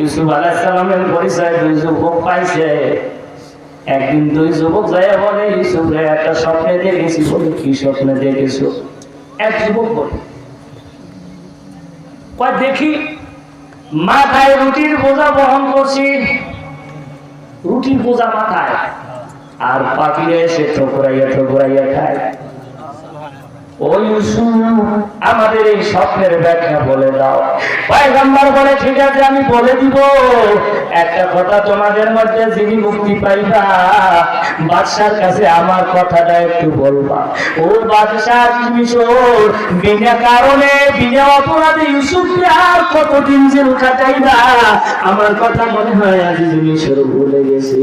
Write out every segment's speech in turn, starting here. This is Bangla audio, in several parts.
ইউসুফ আলাইহিস সালামের পরিচয় দুই যুবক পাইছে। একদিন দুই যুবক যায় বলে, ইউসুফ রে একটা স্বপ্নে দেখেছি। বলে, কি স্বপ্নে দেখেছো? এক যুবক বলে, দেখি মাথায় রুটির বোঝা বহন করছি, রুটির বোঝা মাথায়, আর পাখিরা এসে ঠোকরাইয়া ঠোকরাইয়া খায়। ওই ইউসুফ, আমাদের এই স্বপ্নের ব্যাখ্যা বলে দাও। পয়গম্বর বলে, ঠিক আছে আমি বলে দিব। একটা কথা তোমাদের মধ্যে যিনি মুক্তি পাইবা, বাদশার কাছে আমার কথাটা একটু বলবা। ও বাদশাহ মিশর, বিনা কারণে বিনা অপরাধে ইউসুফকে আর কতদিন জেল কাটাইবা? আমার কথা মনে হয় আজিজ মিশর ভুলে গেছি।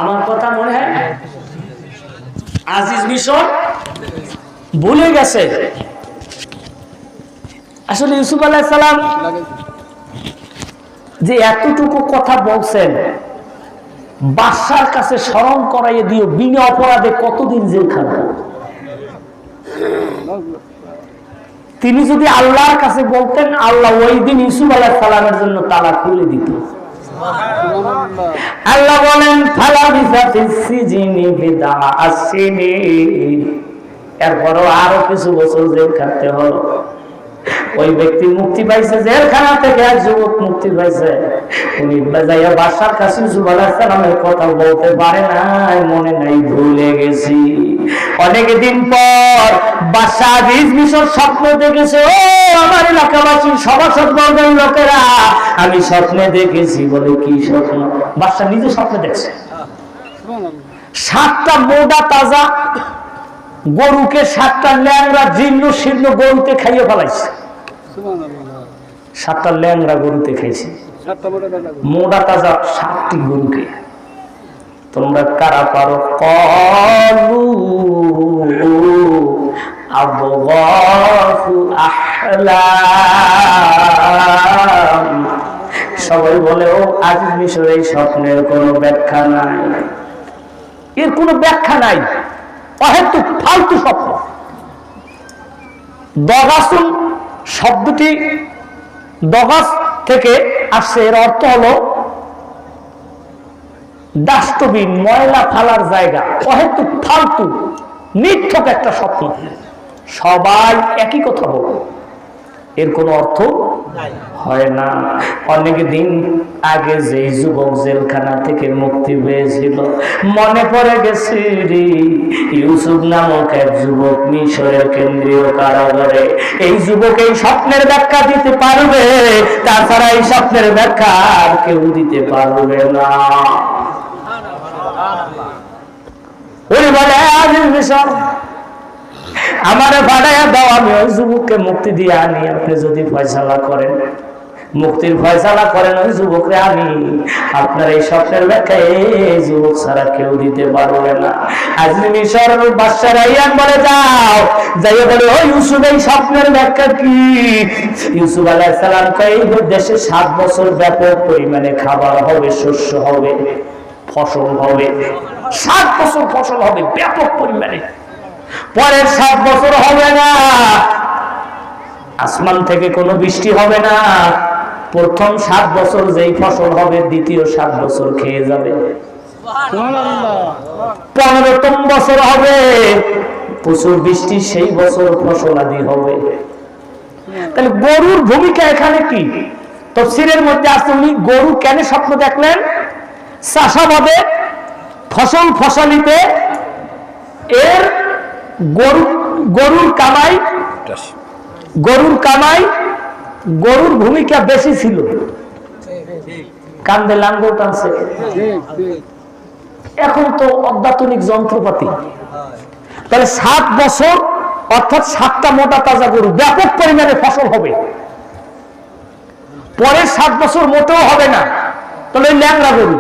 আমার কথা মনে হয় আজিজ মিশর ভুলে গেছে। আসলে ইউসুফ আলাইহিস সালাম যে এতটুকু কথা বলছেন, বাদশার কাছে স্মরণ করাইয়ে দিও, বিনা অপরাধে কতদিন জেল খাবে। তিনি যদি আল্লাহর কাছে বলতেন, আল্লাহ ওই দিন ইউসুফ আলাইহিস সালামের জন্য তালা খুলে দিত। আল্লাহ বলেন, এরপরও আরো কিছু বছর জেল খাটতে হলো। ওই ব্যক্তি মুক্তি পাইছে জেলখানা থেকে, এক যুবক মুক্তি পাইছে। উনি যাইয়া বাদশার কাছে ইউসুফ আলাইহিস সালামের কথা বলতে পারে নাই, মনে নাই, ভুলে গেছি। অনেকদিন পর বাদশা আজিজ মিশর স্বপ্ন দেখেছে, ও আমার এলাকাবাসীর সভাসদ বর্গের লোকেরা, আমি স্বপ্নে দেখেছি। বলে, কি স্বপ্ন? বাদশা নিজে স্বপ্নে দেখছে, 7টা মোটা তাজা গরুকে 7টা ল্যাংড়া জীর্ণ শীর্ণ গরুতে খাইয়ে ফেলাইছে। 7টা ল্যাংড়া গরুতে খাইছে, মোটা তাজা 7টি গরুকে। তোমরা কারা পারো? কলু আবগাসু আহলাম। সবাই বলে, ও আজিজ মিশর, এই স্বপ্নের কোনো ব্যাখ্যা নাই, এর কোনো ব্যাখ্যা নাই, অহেতুক ফালতু স্বপ্ন। দগাসুন শব্দটি দগাস থেকে আসছে, এর অর্থ হলো ডাস্টবিন, ময়লা ফালার জায়গা। অহেতুক ফালতু নির্থক একটা স্বপ্ন। সবাই একই কথা বলে, এর কোনো অর্থ হয় না। অনেক দিন আগে যে যুবক জেলখানা থেকে মুক্তি পেয়েছিল, মনে পড়ে গেছে রে, ইউসুফ নামক এক যুবক মিশরের কেন্দ্রীয় কারাগারে। এই যুবক এই স্বপ্নের ব্যাখ্যা দিতে পারবে, তাছাড়া এই স্বপ্নের ব্যাখ্যা আর কেউ দিতে পারবে না। ওই বলে, আজিজ মিশর, আমারে ভাড়াইয়া দাও, আমি ওই যুবককে মুক্তি দিয়ে আনি। আপনি যদি ফয়সালা করেন, মুক্তির ফয়সালা করেন, ওই যুবকরে আমি, আপনার এই স্বপ্নের ব্যাখ্যা এই যুবক ছাড়া কেউ দিতে পারবে না। আজিজ মিশর বাদশা রাইয়ান বলে, যাও, যাইয়া বলে, ওই ইউসুফ এই স্বপ্নের ব্যাখ্যা কি? ইউসুফ আলাইহিস সালাম কয়, এই দেশে 7 বছর ব্যাপক পরিমাণে খাবার হবে, শস্য হবে, ফসল হবে। 7 বছর ফসল হবে ব্যাপক পরিমাণে। পরের 7 বছর হবে না, আসমান থেকে কোনো বৃষ্টি হবে না। প্রথম 7 বছর যেই ফসল হবে, দ্বিতীয় 7 বছর খেয়ে যাবে। 15তম বছর হবে প্রচুর বৃষ্টি, সেই বছর ফসল আদি হবে। তাহলে গরুর ভূমিকা এখানে কি? তাফসীরের মধ্যে আছে, উনি গরু কেন স্বপ্ন দেখলেন? চাষাবাদে, ফসল ফসলিতে এর গরুর কামাই, গরুর ভূমিকা বেশি ছিল। কান্দে লাঙ্গল টানছে। এখন তো অত্যাধুনিক যন্ত্রপাতি। তাহলে 7 বছর, অর্থাৎ 7টা মোটা তাজা গরু, ব্যাপক পরিমাণে ফসল হবে। পরের 7 বছর মোটেও হবে না, তাহলে ল্যাংড়া গরু।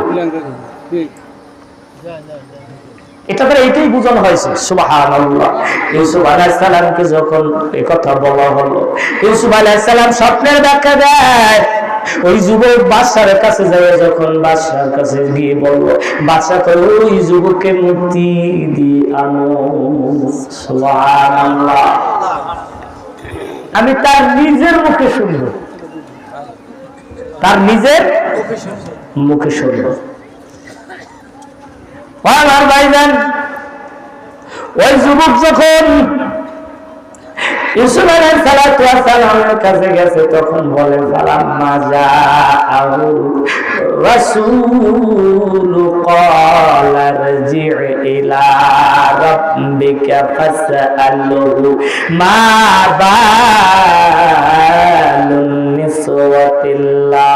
এটা দ্বারা এটাই বোঝানো হয়েছে। সুবহানাল্লাহ। ইউসুফ আলাইহিস সালামকে যখন এই কথা বলা হলো, ইউসুফ আলাইহিস সালাম স্বপ্নের ব্যাখ্যা দেয়। ওই যুবক বাদশার কাছে যায়, যখন বাদশার কাছে গিয়ে বলল, বাদশা কয়, ওই যুবককে মুক্তি দিয়ে আনো। সুবহানাল্লাহ। আমি তার নিজের মুখে শুনব, তার নিজের মুখে শুনব। আমার ভাইজান, ওই যুবক যখন ইউসুফ আলাইহিস সালাতু ওয়াস সালামের কাছে গেছে তখন বলে ফালাম্মা জাআহু রাসূলু ক্বালা রজি' ইলা রাব্বিকা ফাসআলহু মা বালুন নিসওয়াতিল্লাতি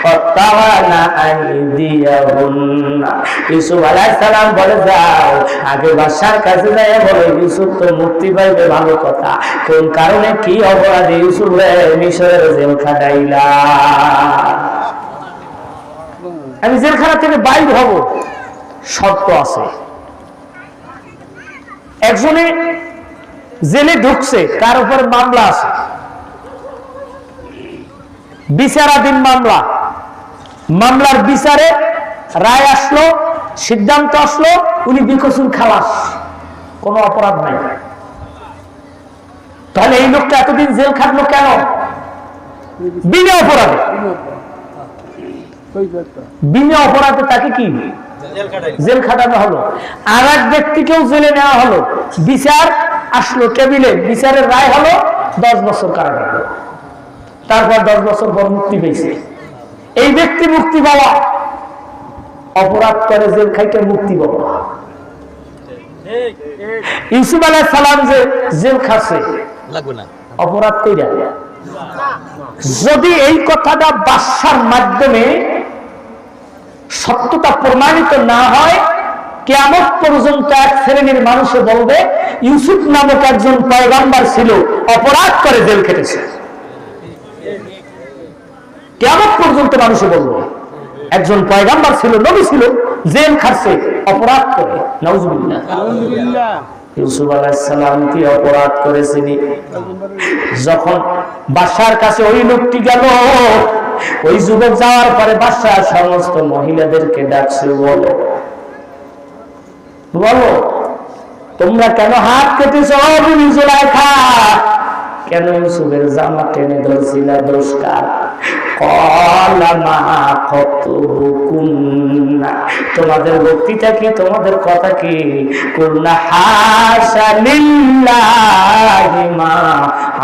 ফাতাওয়ানা আইদিয়াহুন্না। ইউসুফ আলাইহিস সালাম বলে যাও আগে বাদশার কাছে যায় বলে ইউসুফ তো মুক্তি পাইবে, ভালো কথা, কোন কারণে কি অপরাধে ইউসুফ রে মিশরের জেল খাটাইলা? আমি জেলখানা থেকে বাইর হব, শর্ত আছে। একজনে জেলে ঢুকছে, তার উপর মামলা আছে, বিচারাধীন মামলা। মামলার বিচারে রায় আসলো, সিদ্ধান্ত আসলো, উনি বেকসুর খালাস, কোনো অপরাধ নাই। তাহলে এই লোকটা এতদিন জেল খাটলো কেন? বিনা অপরাধে। বিনা অপরাধে তাকে কি জেল খাটানো হলো। আর এক ব্যক্তিকেও জেলে নেওয়া হলো, বিচার আসলো টেবিলে, বিচারের রায় হলো 10 বছর কারাগার। তারপর 10 বছর পর মুক্তি পেয়েছে। এই ব্যক্তি মুক্তি পাওয়া, অপরাধ করে জেল খাইতে মুক্তি পাওয়া। ইউসুফ আলাইহিস সালাম যে জেল খাচ্ছে অপরাধ কইরা, যদি এই কথাটা বাদশার মাধ্যমে সত্যতা প্রমাণিত না হয়, কিয়ামত পর্যন্ত এক শ্রেণীর মানুষে বলবে ইউসুফ নামক একজন পয়গম্বর ছিল, অপরাধ করে জেল খেটেছে। কিয়ামত পর্যন্ত মানুষে বলবে একজন পয়গম্বর ছিল, নবী ছিল, জেল খাটছে অপরাধ করে। নাউজুবিল্লাহ। ইউসুফ আলাইহিস সালাম কি অপরাধ করেছেন? যখন বাদশার কাছে ওই লোকটি গেল, ওই যুবক যাওয়ার পরে বাদশা সমস্ত মহিলাদেরকে ডাকছে, বলো বলো তোমরা কেন হাত কেটেছ? জুলাইখা কেন ইউসুফের জামা টেনে ধরছিলা? দোষকার? তোমাদের বক্তৃতা কি, তোমাদের কথা কি? কুলনা হাসা লিল্লাহি মা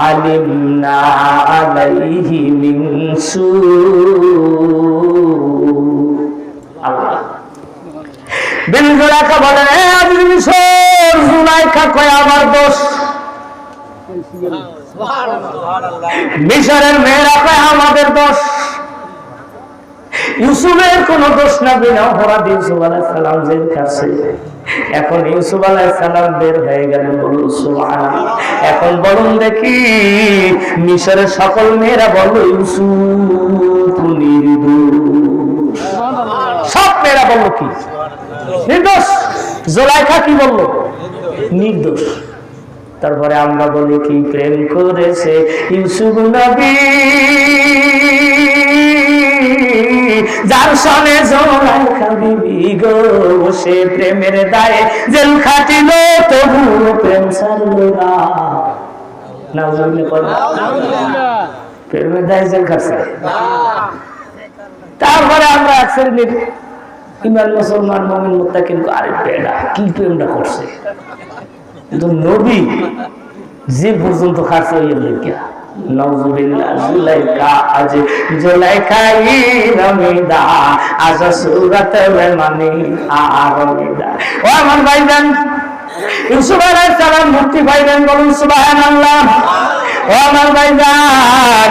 আলিমনা আলাইহি মিন সু। আল্লাহ বিন জুলাইখা বলেন, এ আদিল মিশর, জুলাইখা কয় আমার দোষ। মিশরের মেয়েরা কয় আমাদের দোষ। ইউসুফের কোন দোষ না, বিনা অপরাধে ইউসুফ আলাইহিস সালাম জেল খাটছে। এখন ইউসুফ আলাইহিস সালাম বের হয়ে গেলেন, বলুন সুবহানাল্লাহ। এখন বলুন দেখি, মিশরের সকল মেয়েরা বলল ইউসুফ নির্দোষ। সব মেয়েরা বলল কি? নির্দোষ। জুলাইখা কি বলল? নির্দোষ। তারপরে আমরা বলি কি প্রেম করেছে ইউসুফ নবী, যার সনে জুলাইখা বিবি গো, সে প্রেমের দায়ে জেল খাটিল, তবু প্রেম ছাড়ল না। নাউজুবিল্লাহ। প্রেমের দায়ে জেল খাটছে। তারপরে আমরা এক শ্রেণীর ইমান মুসলমান মুমিন মুত্তাকিন, আরে বেটা কি প্রেমটা করছে, কিন্তু নবী যে পর্যন্ত খাচ্ছে ওই লেখা। নাউজুবিল্লাহ। জুলাইখা আজ জুলাইখাই রমিদা, আজ সুরত মানে আরমিদা। ও আমার ভাইজান, ইউসুফ আলাইহিস সালাম মুক্তি পাইলেন, বলুন সুবহানাল্লাহ। ও আমার ভাইজান,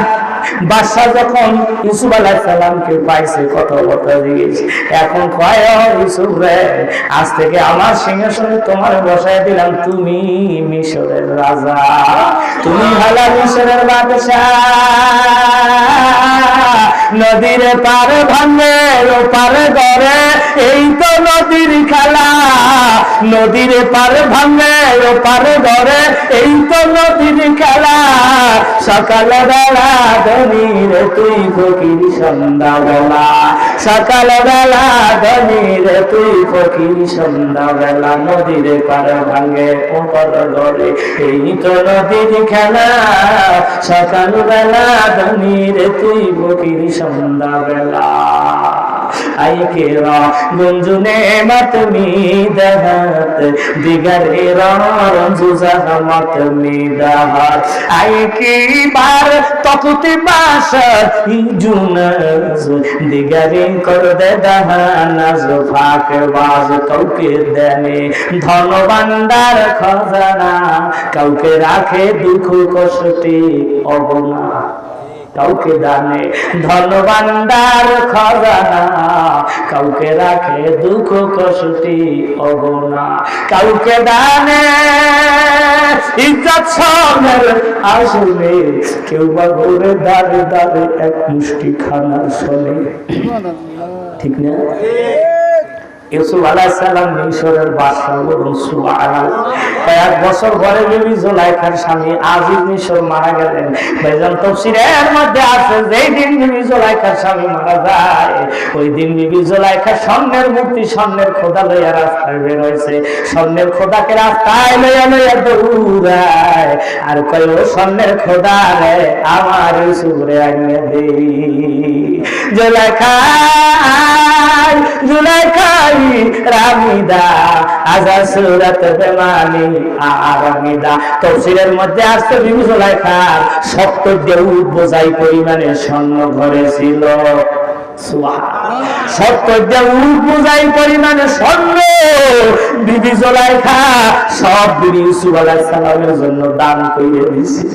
বাদশা যখন ইউসুফ আলাইহিস সালামকে পাইছে, কথা দিয়েছে, এখন কয় ইউসুফ রে, আজ থেকে আমার সিংহাসনে তোমার বসায় দিলাম, তুমি মিশরের রাজা, তুমি হলো মিশরের বাদশা। নদীর পার ভাঙে ওপার গড়ে, এই তো নদীর খেলা। নদীর পার ভাঙে ওপার গড়ে, এই তো নদীর খেলা। সকাল বেলা ধনীর তুই ফকির সন্ধ্যা বেলা, সকাল বেলা ধনীর তুই ফকির সন্ধ্যা বেলা নদীর পার ভাঙে উপর গড়ে এই তো নদীর খেলা সকাল বেলা ধনীর তুই ফকির সন্ধ্যা বেলা आई के गुंजुने मत मीदहत दिगरे रंजुजा मत मीदहत आई की बार तकुति बासत जुनज दिगरे कर दे दहनज फाक बाज कौके देने धन भांडार खजाना कौके राखे दुख कष्टे अगना কাউকে দানে ধন ভান্ডার খজানা কাউকে রাখে দুঃখ কষ্টে অগনা কাউকে দানে ইজ্জত সম্মানের আসলে কেউ বা ঘুরে দাঁড়ে দাঁড়ে এক মুষ্টি খানার সনে ঠিক না ইউসুফ আলাইহিস সালাম মিশরের বাদশা বলুন সুবহানাল্লাহ কয়েক বছর পরে বিবি জুলাইখার স্বামী আজিজ মিশর মারা গেলেন ভাইজান তাফসীরের মধ্যে আছে যেই দিন বিবি জুলাইখার স্বামী মারা যায় ওই দিন বিবি জুলাইখা স্বর্ণের মূর্তি স্বর্ণের খোদা লইয়া রাস্তায় বের হইছে স্বর্ণের খোদাকে রাস্তায় লইয়া লইয়া দৌড়ায় আর কয় ও স্বর্ণের খোদা রে আমার ইউসুফ রে আইনে দে জুলাইখা জুলাইখাই রামিদা আজা সুরাত বেমানি আরামিদা তাফসীরের মধ্যে আসছে বিবি জুলাইখার 70 দেউ বোঝাই পরিমাণে স্বর্ণ ঘরে ছিল সুবহানাল্লাহ 70 দেউ বোঝাই পরিমাণে স্বর্ণ বিবি জুলাইখা সব ইউসুফ আলাইহিস সালামের জন্য দান করে দিয়েছে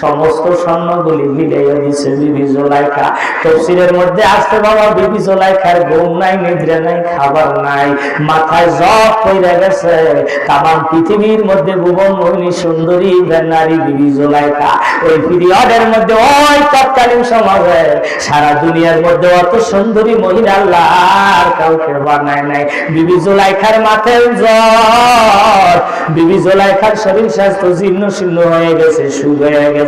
সমস্ত স্বর্ণগুলি মিলাইয়া দিছে বিবি জুলাইখা তাফসীরের মধ্যে আসছে বাবা বিবি জুলাইখার ঘুম নাই নিদ্রা নাই খাবার নাই মাথায় জগ কইরা গেছে তামাম পৃথিবীর মধ্যে ভুবন মোহিনী সুন্দরী নারী বিবি জুলাইখা ওই পিরিয়ডের মধ্যে ওই তৎকালীন সমাজে সারা দুনিয়ার মধ্যে অত সুন্দরী মহিলা আল্লাহ আর কাউকে বানায় নাই বিবি জুলাইখার মাথায় জ্বর বিবি জুলাইখার শরীর স্বাস্থ্য জীর্ণ শীর্ণ হয়ে গেছে শুকিয়ে গেছে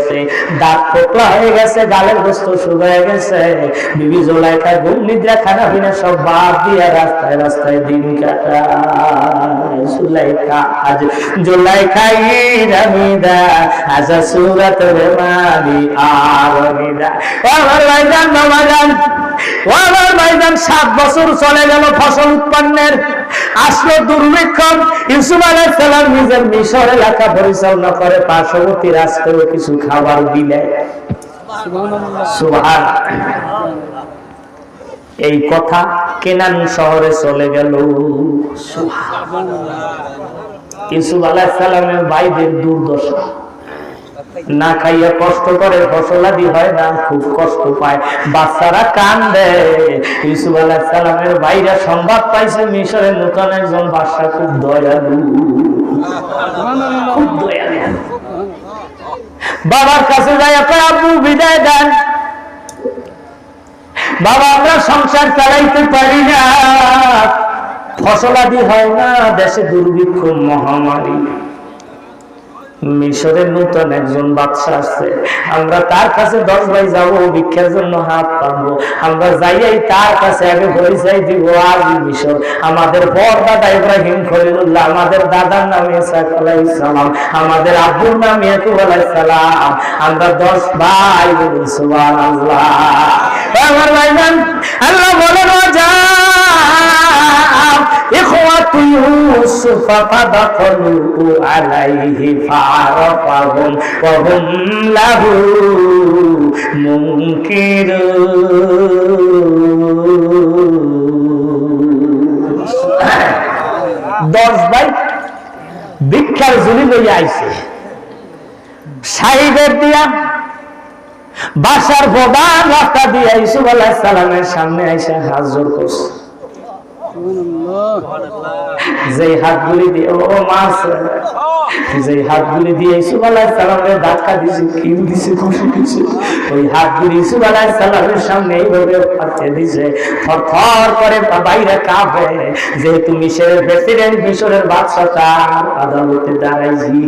দাঁত পোকলা হয়ে গেছে গালের গোস্ত শুকিয়ে গেছে বিবি জুলাইখা ঘুম নিদ্রা খানা পিনা সব বাদ দিয়ে রাস্তায় রাস্তায় দিন কাটায় জুলাইখা আজ জুলাইখাই রামিদা আজ সুরাত বেমানি আরামিদা আমার ভাইজান বাবাজান আমার ভাইজান 7 বছর চলে গেল ফসল উৎপন্নের আসলো দুর্ভিক্ষ ইউসুফ আলাইহিস সালাম নিজের মিশর এলাকা পরিচালনা করে পার্শ্ববর্তী রাষ্ট্রেও কিছু খাবার দিলে সুবহানাল্লাহ এই কথা কেনান শহরে চলে গেল সুবহানাল্লাহ ইউসুফ আলাইহিস সালামের ভাইদের দুর্দশা না খাইয়া কষ্ট করে ফসলাদি হয় না খুব কষ্ট পায় বাচ্চারা কান্দে ইউসুফ আলাইহিস সালামের ভাইরা সংবাদ পাইছে মিশরের নতুন একজন বাদশা খুব দয়ালু খুব দয়ালু বাবার কাছে যায় আব্বু বিদায় দেন বাবা আমরা সংসার চালাইতে পারি না ফসলাদি হয় না দেশে দুর্ভিক্ষ মহামারী মিশরের নতুন একজন বাদশা আছে আমরা তার কাছে 10 ভাই যাবো ভিক্ষার জন্য হাত পাতবো আমরা যাইয়াই তার কাছে আগে পরিচয় দিব আজ মিশর আমাদের পরদাদা ইব্রাহিম খলিলুল্লাহ আমাদের দাদার নাম ঈসা আলাইহিস সালাম আমাদের আব্বুর নাম ইয়াকুব আলাইহিস সালাম আমরা 10 ভাই বলি সুবহানাল্লাহ আমার ভাইজান আল্লাহ বলেন যা إخوة يوسف فدخلوا عليه فعرفهم وهم له منكرون 10 ভাই ভিক্ষার ঝুলি লইয়া আইছে সাইদের দিয়া বাসার প্রধান রাস্তা দিয়া ইউসুফ আলাইহিস সালামের সামনে আইসা হাজির করছে যে হাতগুলি দিয়ে ও মাছ যে হাতগুলি দিয়ে ইউসুফ আলাইহিস সালামের ধাক্কা দিছে কিল দিছে খুশি দিছে ওই হাতগুলি ইউসুফ আলাইহিস সালামের সামনে এইভাবে পাঠিয়ে দিছে থরথর করে বাইরে কাঁপে যেহেতু মিশরের প্রেসিডেন্ট মিশরের বাদশা তার আদালতে দাঁড়াইছি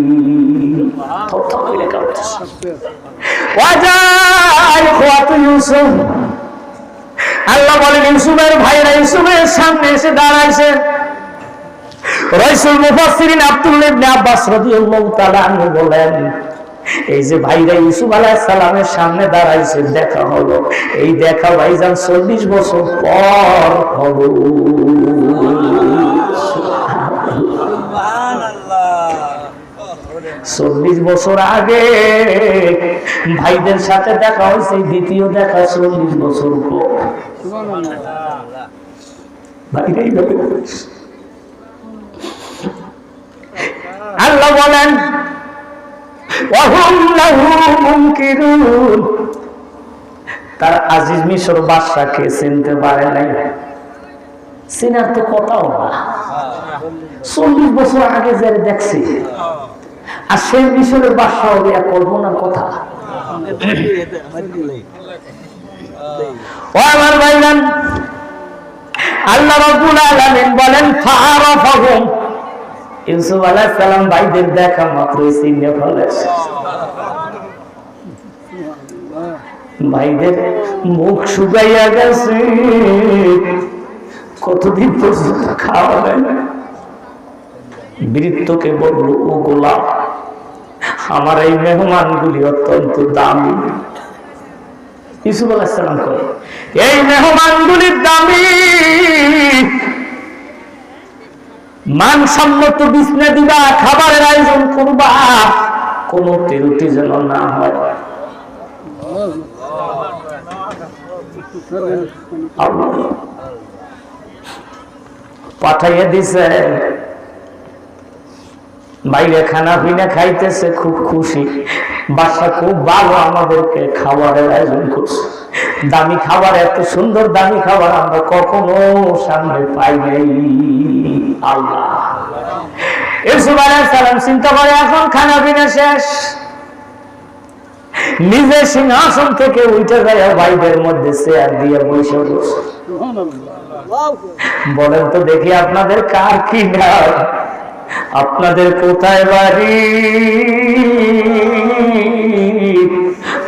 থরথর করে কাঁপতেছে ওয়াজা ইখওয়াতু ইউসুফ আল্লাহ বলেন ইউসুফের ভাইরা ইউসুফের সামনে এসে দাঁড়াইছে। রাইসুল মুফাসসিরিন আব্দুল্লাহ ইবনে আব্বাস রাদিয়াল্লাহু তাআলা আনহু বলেন, এই যে ভাইরা ইউসুফ আলাইহিস সালামের সামনে দাঁড়াইছে, দেখা হলো। এই দেখা ভাইজান 40 বছর পর হলো। সুবহানাল্লাহ। 40 বছর আগে ভাইদের সাথে দেখা হয়েছে, দ্বিতীয় দেখা 40 বছর পর। সুবহানাল্লাহ। ভাইরাই ভাবে আল্লাহ বলেন ওয়াহুম লাহু মুনকিরুন, তার আজিজ মিশর বাদশাকে চিনতে পারে নাই। চিনার তো কথাও না, 40 বছর আগে যারা দেখছি, আর সেই মিশরের বাদশা হবে কল্পনার কথা। ও আমার ভাইজান, আল্লাহ রাব্বুল আলামিন বলেন ফাআরাফাহুম, ইউসুফ আলাইহিস সালাম ভাইদের দেখা মাত্রই চিনে ফেলেছে। ভাইদের মুখ শুকাইয়া গেছে, কতদিন পর্যন্ত খাওয়া হয় না। বৃদ্ধকে বলল, ও গোলাম, আমার এই মেহমানগুলি অত্যন্ত দামি। ইউসুফ আলাইহিস সালাম কয়, এই মেহমানগুলি দামি, মানসম্মত বিছনা দিবা, খাবারের আয়োজন করবা, কোন ত্রুটি যেন না হয়। পাঠাইয়া দিছে, বাইরে খানা পিনা খাইতেছে, খুব খুশি। বাদশা খুব ভালো আমাদেরকে খাবারের আয়োজন করছে, দামি খাবার, এত সুন্দর দামি খাবার আমরা কখনো সামনে পাই নাই। আল্লাহ। ইউসুফ আলাইহিস সালাম চিন্তা করে, এখন খানা পিনা শেষ, নিজে সিংহাসন থেকে উঠে যায়, ভাইদের মধ্যে চেয়ার দিয়ে বসে বসে বলেন তো দেখি, আপনাদের কার কি নাম, আপনাদের কোথায় বাড়ি,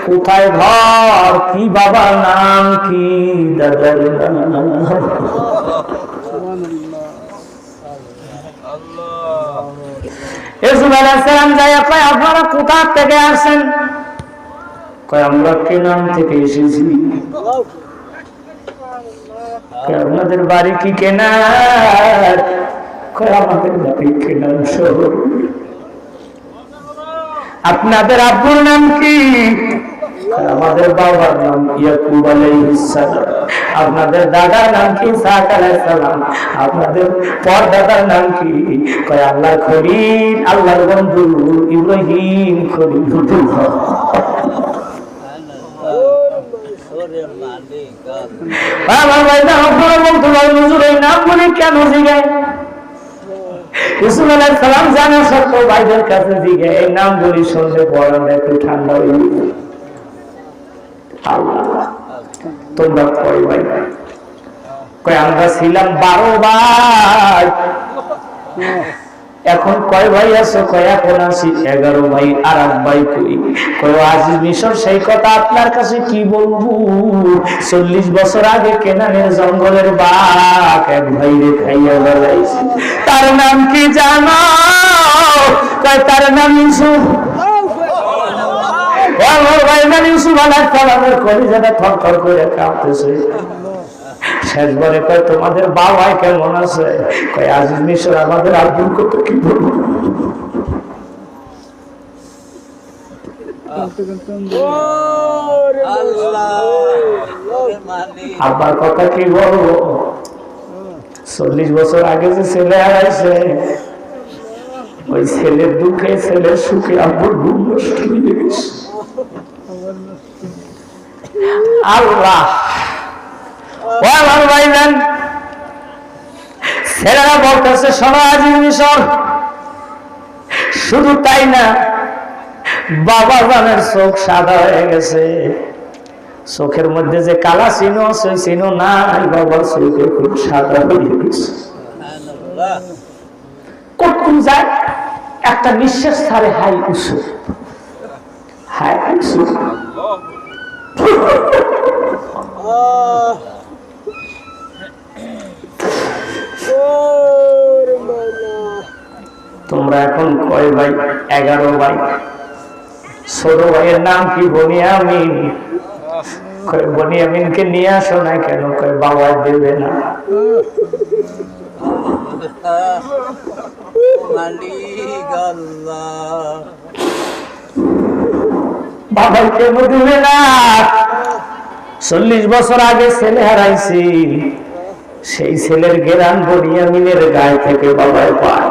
কোথায় ঘর, কি বাবার নাম, কি দাদার নাম। ইউসুফ আলাইহিস সালাম যাইয়া কয়, আপনারা কোথা থেকে আসেন? কয়, আমরা কেনান থেকে এসেছি। আপনাদের বাড়ি কি কেনার? কয়, আমাদের বাড়ি কেনান শহর। আপনাদের আব্বুর নাম কি? আমাদের বাবার নাম ইয়াকুব আলাইহিস সালাম। আপনাদের দাদার নাম কি? ইসহাক আলাইহিস সালাম। আপনাদের পরদাদার নাম কি? কয়, আল্লাহর খলিল, আল্লাহর বন্ধু ইব্রাহিম খলিলুল্লাহ। আমার ভাইরা আপনারা বলতে পারেন, হুজুর এই নামগুলি কেন জিগায়? ইউসুফ আলাইহিস সালাম জানা সত্ত্বেও ভাইদের কাছে জিগায়, এই নামগুলি শুনলে পড়ানো একটু ঠান্ডা হয়ে গেল। আল্লাহ, তোমরা কয় ভাই? কয়, আমরা ছিলাম 12 ভাই। এখন কয় ভাই আছো? কয়, এখন আছি 11 ভাই। আর এক ভাই কই? কয়, আজিজ মিশর। সেই কথা আপনার কাছে কি বলবো, 40 বছর আগে কেনানের জঙ্গলের বাঘ এক ভাইরে খাইয়া বেড়াইছে। তার নাম কি জানো? কয়, তার নাম ইউসুফ। আমার ভাই নাম ইউসুফ আলাইহিস সালামের কলিজাটা থরথর করে কাঁপতেছে। শেষবারে কয়, তোমাদের বাবা কেমন আছে? কয়, আজিজ মিশর, আমাদের আব্বুর কথা কি বলবো? আব্বার কথা কি বলবো? 40 বছর আগে যে ছেলে হারাইছে, ওই ছেলের দুঃখে, ছেলের সুখে আব্বুর ঘুম নষ্ট হয়ে গেছে। আল্লাহ। ও আমার ভাইজান, ছেলেরা বলতেছে, শোনো আজিজ মিশর, শুধু তাই না, বাবা জানের চোখ সাদা হয়ে গেছে, চোখের মধ্যে যে কালা চিহ্ন আছে চিহ্ন নাই, বাবার চোখে খুব সাদা হয়ে গেছে। কোন যায় একটা নিঃশ্বাস ছাড়ে, হাই ইউসুফ, হাই ইউসুফ। তোমরা এখন কয় ভাই? 11 ভাই। ছোট ভাইয়ের নাম কি? বনিয়ামিন। বনিয়ামিনকে নিয়ে আসো না কেন? কয় বাবা দেবে না। বাবা কেন দিবে না? 40 বছর আগে ছেলে হারাইছি, সেই ছেলের গেরান বনিয়ামিনের গায়ে থেকে বাবায় পায়।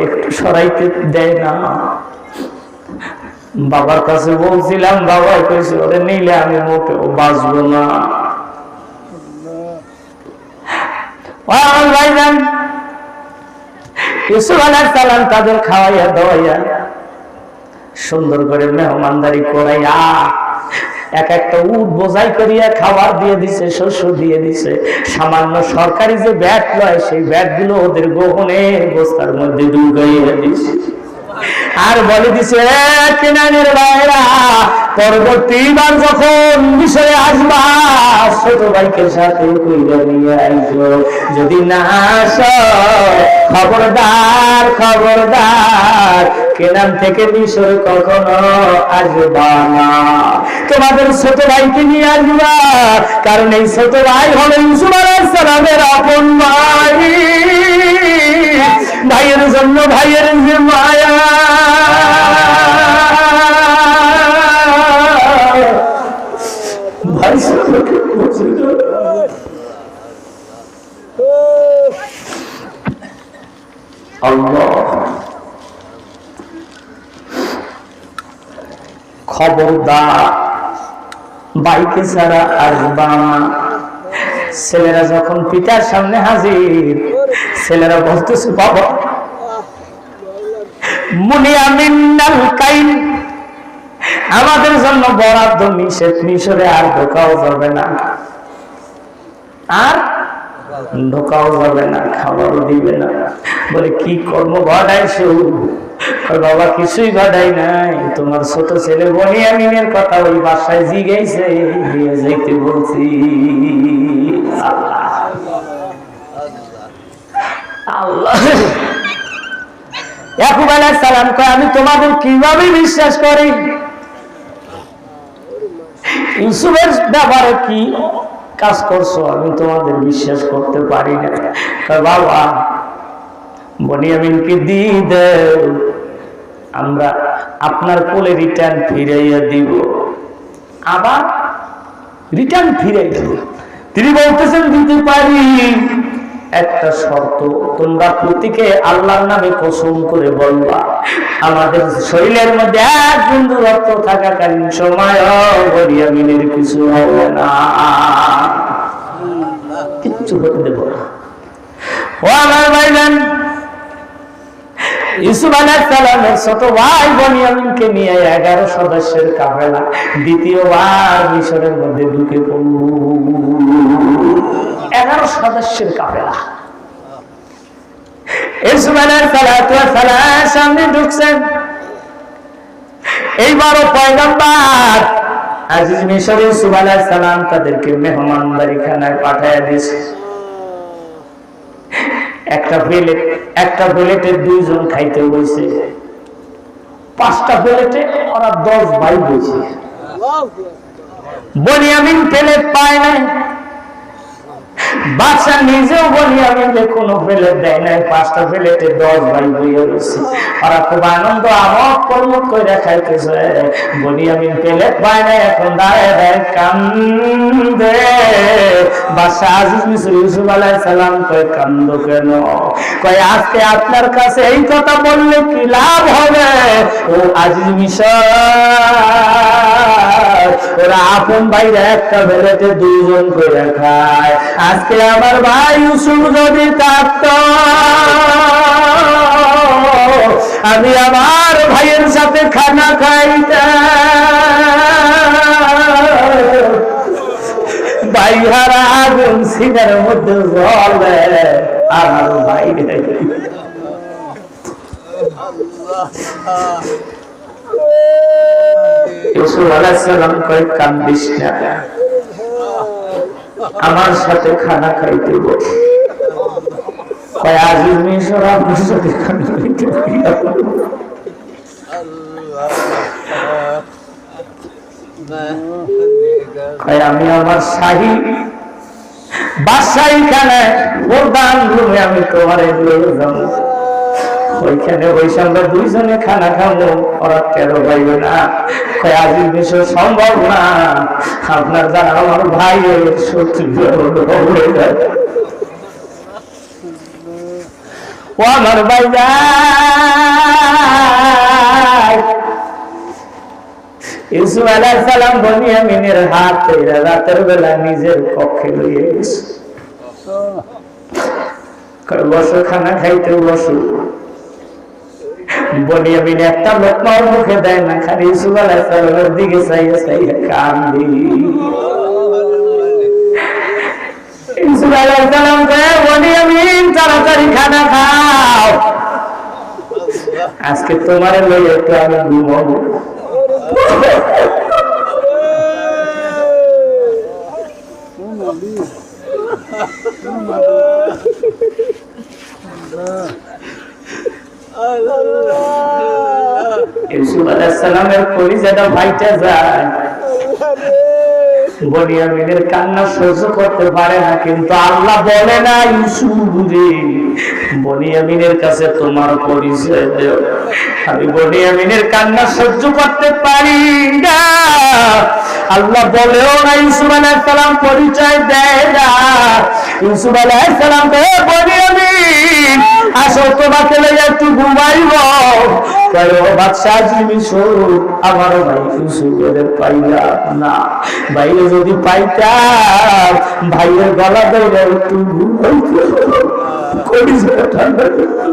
একটু সরাইতে দেয় না। বাবার কাছে বলছিলাম, বাবা কইছে ওরে নিলে আমি মোটেও বাঁচবো না। ভাইজান ইউসুফ আলাইহিস সালাম তাদের খাওয়াইয়া দাওয়াইয়া সুন্দর করে মেহমানদারি করাইয়া এক একটা উট বোঝাই করিয়া খাবার দিয়ে দিছে, শস্য দিয়ে দিছে। সামান্য সরকারি যে ব্যাট লয় সেই ব্যাট গুলো ওদের গহনের বস্তার মধ্যে ঢুকাইয়া দিছে। আর বলে দিছে, কেনানের ভাইরা পরবর্তীবার যখন মিশরে আসবা ছোট ভাইকে সাথে কইরা নিয়ে আইসো, যদি না আসো খবরদার খবরদার কেনান থেকে মিশরে কখনো আসবা না। তোমাদের ছোট ভাইকে নিয়ে আসবা, কারণ এই ছোট ভাই হলো ইউসুফ আলাইহিস সালামের আপন ভাই। ভাইয়ের জন্য ভাইয়ের যে মায়া, ভাই খবরদার বাইকে ছাড়া আসবা না। ছেলেরা যখন পিতার সামনে হাজির, ছেলেরা বলতেছে, বাবা মুনিয়ামিনাল কাইন আমাদের জন্য বরাদ্দ নিষেধ, মিশরে আর ঢোকাও যাবে না, আর ঢোকাও যাবে না, খাবারও দিবে না। বলে কি কর্ম ঘটাইছো? বাবা কিছুই ঘটাই নাই, তোমার ছোট ছেলে বনিয়ামিনের কথা ওই বাসায় জিগাইছে, নিয়ে যাইতে বলছি। আল্লাহ ইয়াকুব আলাইহিস সালাম কয়, আমি তোমাদের কিভাবে বিশ্বাস করি? ইউসুফের ব্যাপারে কি কাজ করছো আমি তোমাদের বিশ্বাস করতে পারি না। বাবা বনিয়ামিনকে দিয়ে দেও, আমরা আপনার কোলে রিটার্ন ফিরাইয়া দিব, আবার রিটার্ন ফিরাই দেব। তিনি বলতেছেন, দিতে পারি, একটা শর্ত, তোমরা প্রতীকে আল্লাহর নামে কসম করে বলবা আমাদের শরীরের মধ্যে এক বিন্দু রক্ত থাকাকালীন সময় বনিয়ামিনের কিছু হবে না, কিচ্ছু হতে দেব না। ও আমার ভাইজান, ইউসুফ আলাইহিস সালামের ছোট ভাই বনিয়ামিনকে নিয়ে 11 সদস্যের কাফেলা দ্বিতীয়বার মিশরের মধ্যে ঢুকে পড়ল। 11 সদস্যের কাফেলা ইউসুফ আলাইহিস সালাম সামনে ঢুকছেন। এইবারও পয়গম্বর আজিজ মিশর ইউসুফ আলাইহিস সালাম তাদেরকে মেহমানদারি খানায় পাঠায়া দিয়েছে। একটা প্লেটে 2 জন খাইতে বসে, 5টা প্লেটে ওরা 10 ভাই বসে। বনিয়ামিন প্লেট পায় নাই, বাদশা নিজেও বনিয়ামিনকে কোনো প্লেট দেয় নাই, 5টা প্লেটে 10 ভাই বইয়া রয়েছে। ওরা খুব আনন্দ আমোদ প্রমোদ করে খাইতেছে। বনিয়ামিন প্লেট পায় নাই, এখন দাঁড়ায় দাঁড়ায় কান্দে। বাদশা আজিজ মিশর ইউসুফ আলাইহিস সালাম কয়, কান্দো কেন? কয়, আজকে আপনার কাছে এই কথা বললে কি লাভ হবে? ও আজিজ মিশর, ওরা আপন ভাইরা একটা প্লেটে 2 জন করে খায়। আজকে আমার ভাই ইউসুফ যদি থাকত, আমি আমার ভাইয়ের সাথে খানা খাইতাম। ভাইহারা আগুন সিনার মধ্যে জ্বলে, আমার ভাই ইউসুফ আলাইহিস সালাম কয় কান্দিস না, আমার সাথে খানা খাইতে বস। কয় আজিজ মিশর আপনার সাথে খানা খাইতে আমি আমার শাহী বাদশাহী খানায় প্রধান রুমে আমি তোমার যাবো, ওইখানে ওই সঙ্গে দুইজনে খানা খাবো, ওরা টেরো পাইবে না। আজিজ মিশর সম্ভব না, আপনার যারা আমার ভাই শত্রু হয়ে যায়। ও আমার ভাই যায় ইউসুফ আলাইহিস সালাম বনিয়ামিনের হাত ধরে রাতের বেলা নিজের কক্ষে লইয়ে গেছে। বসো, খানা খাইতে বসো। বনিয়ামিন একটা লোকমাও মুখে দেয় না, খালি ইউসুফ আলাইহিস সালামের দিকে চাইয়ে চাইয়ে কান্দি। ইউসুফ আলাইহিস সালাম কয় বনিয়ামিন তাড়াতাড়ি খানা খাও, আজকে তোমার লইয়া একটু আমি ঘুমাবো। ইউসুফ আলাইহিস সালামের কলিজাটা ফাইটা যায়। বনিয়ামিনের কান্না সহ্য করতে পারে না, কিন্তু আল্লাহ বলে না ইউসুফ রে বনিয়ামিনের কাছে তোমার পরিচয় দেও। আমি বনিয়ামিনের কান্না সহ্য করতে পারি না, আল্লাহ বলেও না ইউসুফ আলাইহিস সালাম পরিচয় দেয় না। ইউসুফ আলাইহিস সালাম কে বনিয়ামিন আসো তোমাকে লইয়া একটু ঘুমাইব। বাদশাহ মিশর আমার ভাই ইউসুফের পাইলাম না, ভাইরে যদি পাইতাম ভাইয়ের গলা ধরে একটু ঘুমাইতে কলিজাটা ঠান্ডা করতো।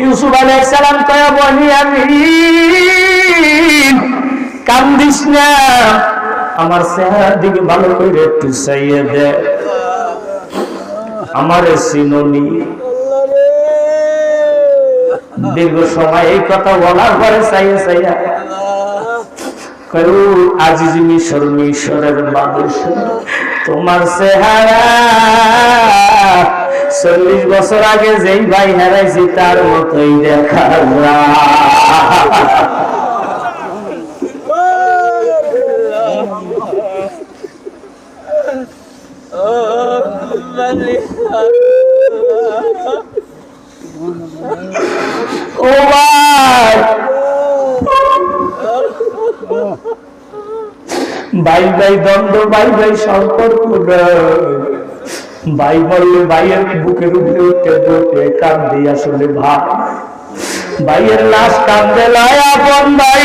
ইউসুফ আলাইহিস সালাম কয় বনিয়ামিন কান্দিস না, আমার চেহারার দিকে ভালো করে একটু চাইয়ে দে, আমারে চিননি। দীর্ঘ সময় এই কথা বলার পরে চাইয়ে চাইয়া কয় আজিজ মিশর, মিশরের বাদশাহ তোমার চেহারা 40 বছর আগে যেই ভাই হারাইছি তার মতোই দেখা যায়। ও ভাই ভাই দ্বন্দ্ব, ভাই ভাই সম্পর্ক, ভাই বললে ভাইয়ের বুকের উপরে উঠে বসে কান্দে, আসলে ভাই ভাইয়ের লাশ কান্দে লয় আপন ভাই,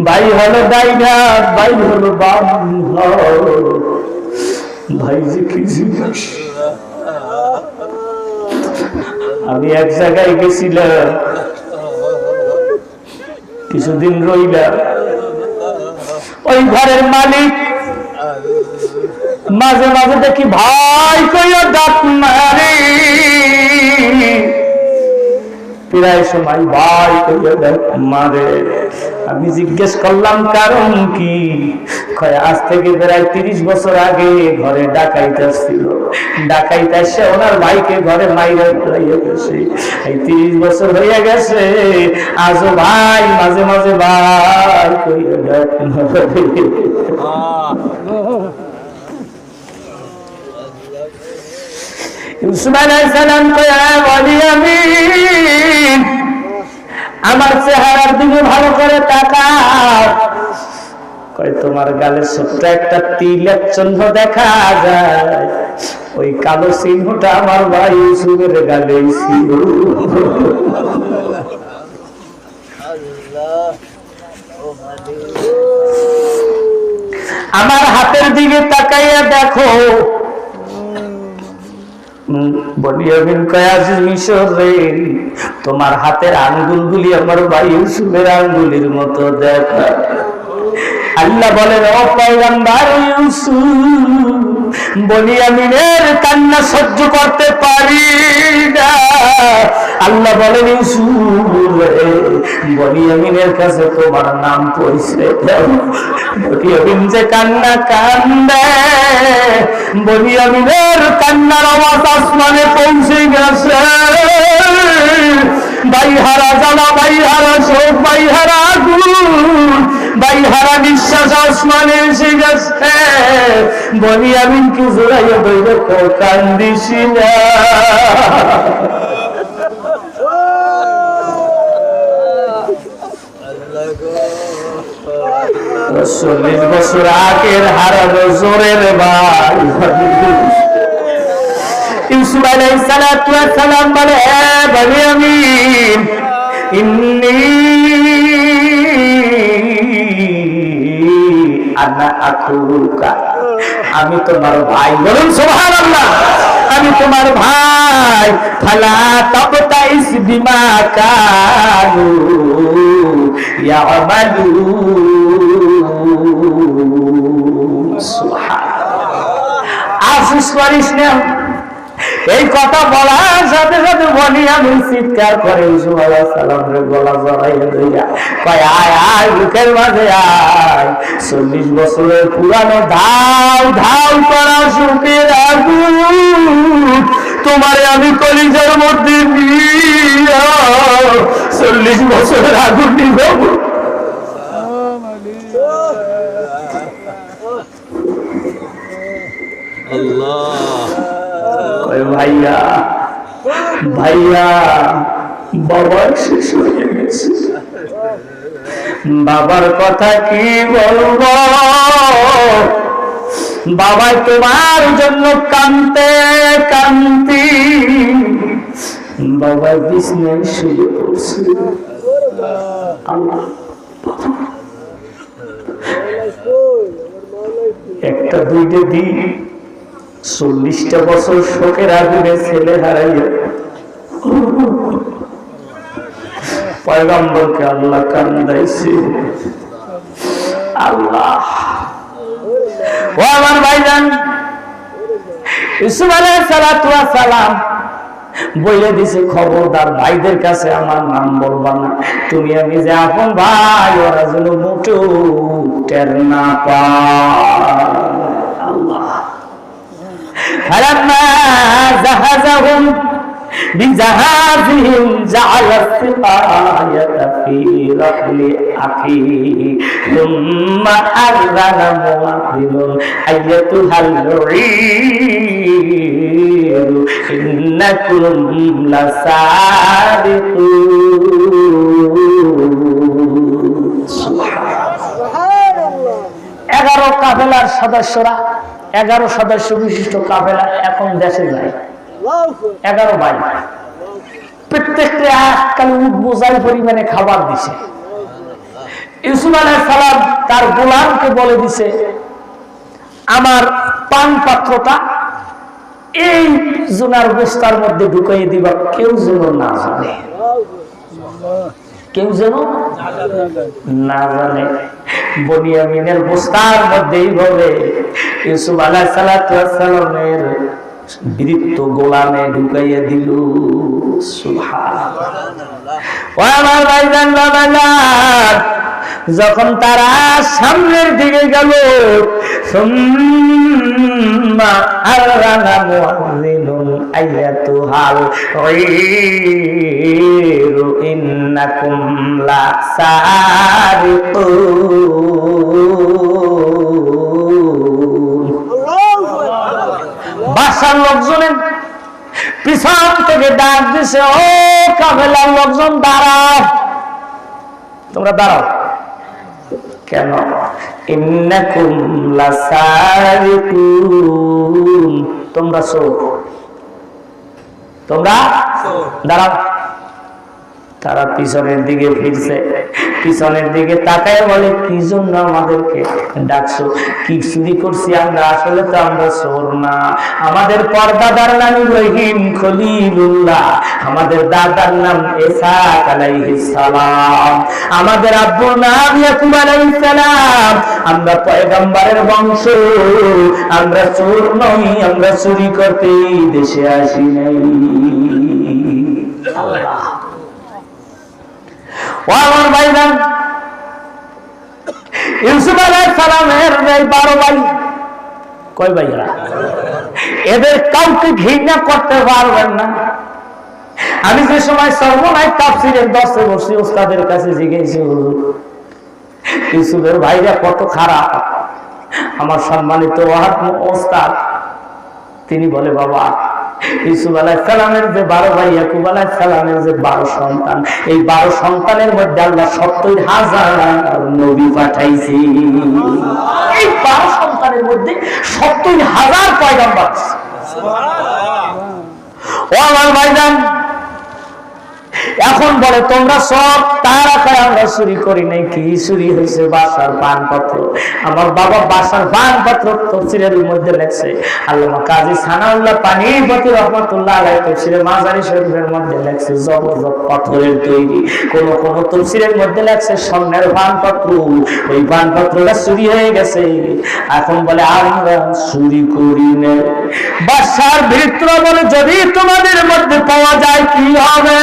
ভাই হলো ডাইনার, ভাই হলো বাম, ভাই যে কি জিনিস। আমি এক জায়গায় গেছিলাম, কিছুদিন রইলাম, ওই ঘরের মালিক মাঝে মাঝে দেখি ভাই কইয়া ডাক মারে, প্রায় সময় ভাই কইয়া ডাক মারে। আমি জিজ্ঞেস করলাম কারণ কি, আজ থেকে প্রায় 30 বছর আগে ঘরে ডাকাইতে আসছিল, ডাকাইতে আসে ওনার ভাইকে ঘরে মাইরা ফেলাইয়া গেছে, এই 30 বছর হয়ে গেছে, আজও ভাই মাঝে মাঝে ভাই কইয়া ডাক মারে। ইউসুফ আলাইহিস সালাম কয়া বনিয়ামিন আমার চেহারার দিকে ভালো করে তাকাও। কয় তোমার গালে ছোট্ট একটা তিলের চিহ্ন দেখা যায়, ওই কালো চিহ্নটা আমার ভাই ইউসুফের গালে ছিল। আমার হাতের দিকে তাকাইয়া দেখো বনিয়ামিন কয় আজিজ মিশর রে, তোমার হাতের আঙ্গুলগুলি আমার ভাই ইউসুফের আঙ্গুলির মতো দেখা। আল্লাহ বলেন ও পয়গম্বর ইউসুফ, বনিয়ামিনের কান্না সহ্য করতে পারি না। আল্লাহ বলেন ইউসুফ রে, বনিয়ামিনের কাছে তোমার নাম পরিচয় দাও। বনিয়ামিন যে কান্না কান্দে, বনিয়ামিনের কান্নার আওয়াজ আসমানে পৌঁছে গেছে। বাইহারা জ্বালা, বাইহারা শোক, বাইহারা আগুন, বাইহারা নিঃশ্বাস আসমানে এসে গেছে। বনিয়ামিনকে জোড়াইয়া ধরে কান্দিস না। 40 বছর আগের হারানো জোরের ভাই ইউসুফ আলাইহিস সালাতু ওয়াস সালাম বলে, হে বনিয়ামিন, ইন্নী আনা আখুকা, আমি তোমার ভাই। বলুন সুবহানাল্লাহ, আমি তোমার ভাই। ফালা তাবতাইস বিমা কানু ইয়ামালুন। সুবহানাল্লাহ, আফসোস করিস না। এই কথা বলার সাথে সাথে বনিয়ামিন চিৎকার করে ইউসুফ আলাইহিস সালামের গলা জড়াইয়া ধইরা কয়, আয় আয়, বুকের মাঝে আয়। 40 বছরের পুরানো ধাও ধাও করা সুখের আগুন তোমারে আমি কলিজার মধ্যে দিয়া 40 বছরের আগুন দিব। ভাইয়া ভাইয়া, বাবা শেষ হয়ে গেছে, বাবার কথা কি বলবো, বাবা তোমার জন্য কাঁদতে কাঁদতে বাবা বিছানায় শুয়ে পড়ছে। একটা দুইটা দিন 40টা বছর শোকের আগুনে ছেলে হারাইয়া পয়গম্বরকে আল্লাহ কান্দাইছে। আল্লাহ, ও আমার ভাইজান, ইউসুফ আলাইহিস সালাতু ওয়াস সালাম বলে দিছে, খবরদার ভাইদের কাছে আমার নাম বলবা না, তুমি আমি যে আপন ভাই ওরা যেন মোটেও টের না পায়। আল্লাহ, فلما جهزهم بجهازهم جعل السقاية في رحل أخيه ثم أذن مؤذن أيتها العير إنكم لسارقون। سبحان الله। 11 কাফেলার সদস্যরা, 11 সদস্য বিশিষ্ট কাফেলা এখন দেশে যায়। 11 ভাই, প্রত্যেকটা আজকাল উট বোঝাই পরিমাণে খাবার দিছে। ইউসুফ আলাইহিস সালাম তার গোলামকে বলে দিছে, আমার পান পাত্রটা এই জোনার বস্তার মধ্যে ঢুকাইয়ে দিবা, কেউ যেন না জানে, কেউ যেন না জানে। বনিয়ামিনের বস্তার মধ্যে এইভাবে ইউসুফ আলাইহিস সালাতু ওয়াস সালামের বৃত্ত গোলামে ঢুকাইয়া দিল। সুবহানাল্লাহ। ও আমার ভাইজান, বাবাজান, যখন তারা সামনের দিকে গেল, সুম্মা আররানা মুআযিনুন আইয়াতুহাল গায়রু ইন্নাকুম লাসারিকুন। বাসার লোকজনের পিছন থেকে ডাক দিছে, ও কাফেলার লোকজন দাঁড়াও, তোমরা দাঁড়াও। কেন? ইন্নাকুম লাসারিকুন, তোমরা চোর, তোমরা দাঁড়াও। তারা পিছনের দিকে ফিরছে, পিছনের দিকে তাকায় বলে কি জন্য আমাদেরকে ডাকছো, কি চুরি করছি আমরা? আসলে তো আমরা চোর না, আমাদের পরদাদার নাম ইব্রাহিম খলিলুল্লাহ, আমাদের দাদার নাম ইসহাক আলাইহিস সালাম, আমাদের আব্বুর নাম ইয়াকুব আলাইহিস সালাম, আমরা পয়গম্বরের বংশ, আমরা চোর নই, আমরা চুরি করতে দেশে আসি নাই। আল্লাহ ও আমার ভাইরা, ইউসুফ আলাইহিস সালামের 12 ভাই, কয় ভাইরা? এদের কাউকে ঘৃণা করতে পারবেন না। আমি যে সময় সর্বনাই তাফসীরের 10 বছর ওস্তাদের কাছে জিজ্ঞেসি, হুজুর ইউসুফের ভাইরা কত খারাপ। আমার সম্মানিত ওস্তাদ তিনি বলে, বাবা ইউসুফ আলাইহিস সালামের যে 12 ভাই, ইয়াকুব আলাইহিস সালামের যে 12 সন্তান, এই 12 সন্তানের মধ্যে আল্লাহ 70,000 নবী পাঠাইছে। এই 12 সন্তানের মধ্যে 70,000 পয়গম্বর। সুবহানাল্লাহ। ও আমার ভাইজান, এখন বলে তোমরা সব তারা খায়, আমরা চুরি করি নাই। কি চুরি হয়েছে? বাসার পানপত্র। আমার বাবা বাসার পানপত্র তফসিরের মধ্যে লেখছে, আল্লামা কাজী সানাউল্লাহ পানিপতি রহমাতুল্লাহ আলাইহি তফসিরে মাজারি শরীফের মধ্যে লেখছে জবরদস্ত পাথরের তৈরি, কোন কোন তফসিরের মধ্যে লেখছে স্বর্ণের পানপত্র। ওই পানপত্রটা চুরি হয়ে গেছে। এখন বলে আমরা চুরি করি না। বাসার ভিতর বলে যদি তোমাদের মধ্যে পাওয়া যায় কি হবে?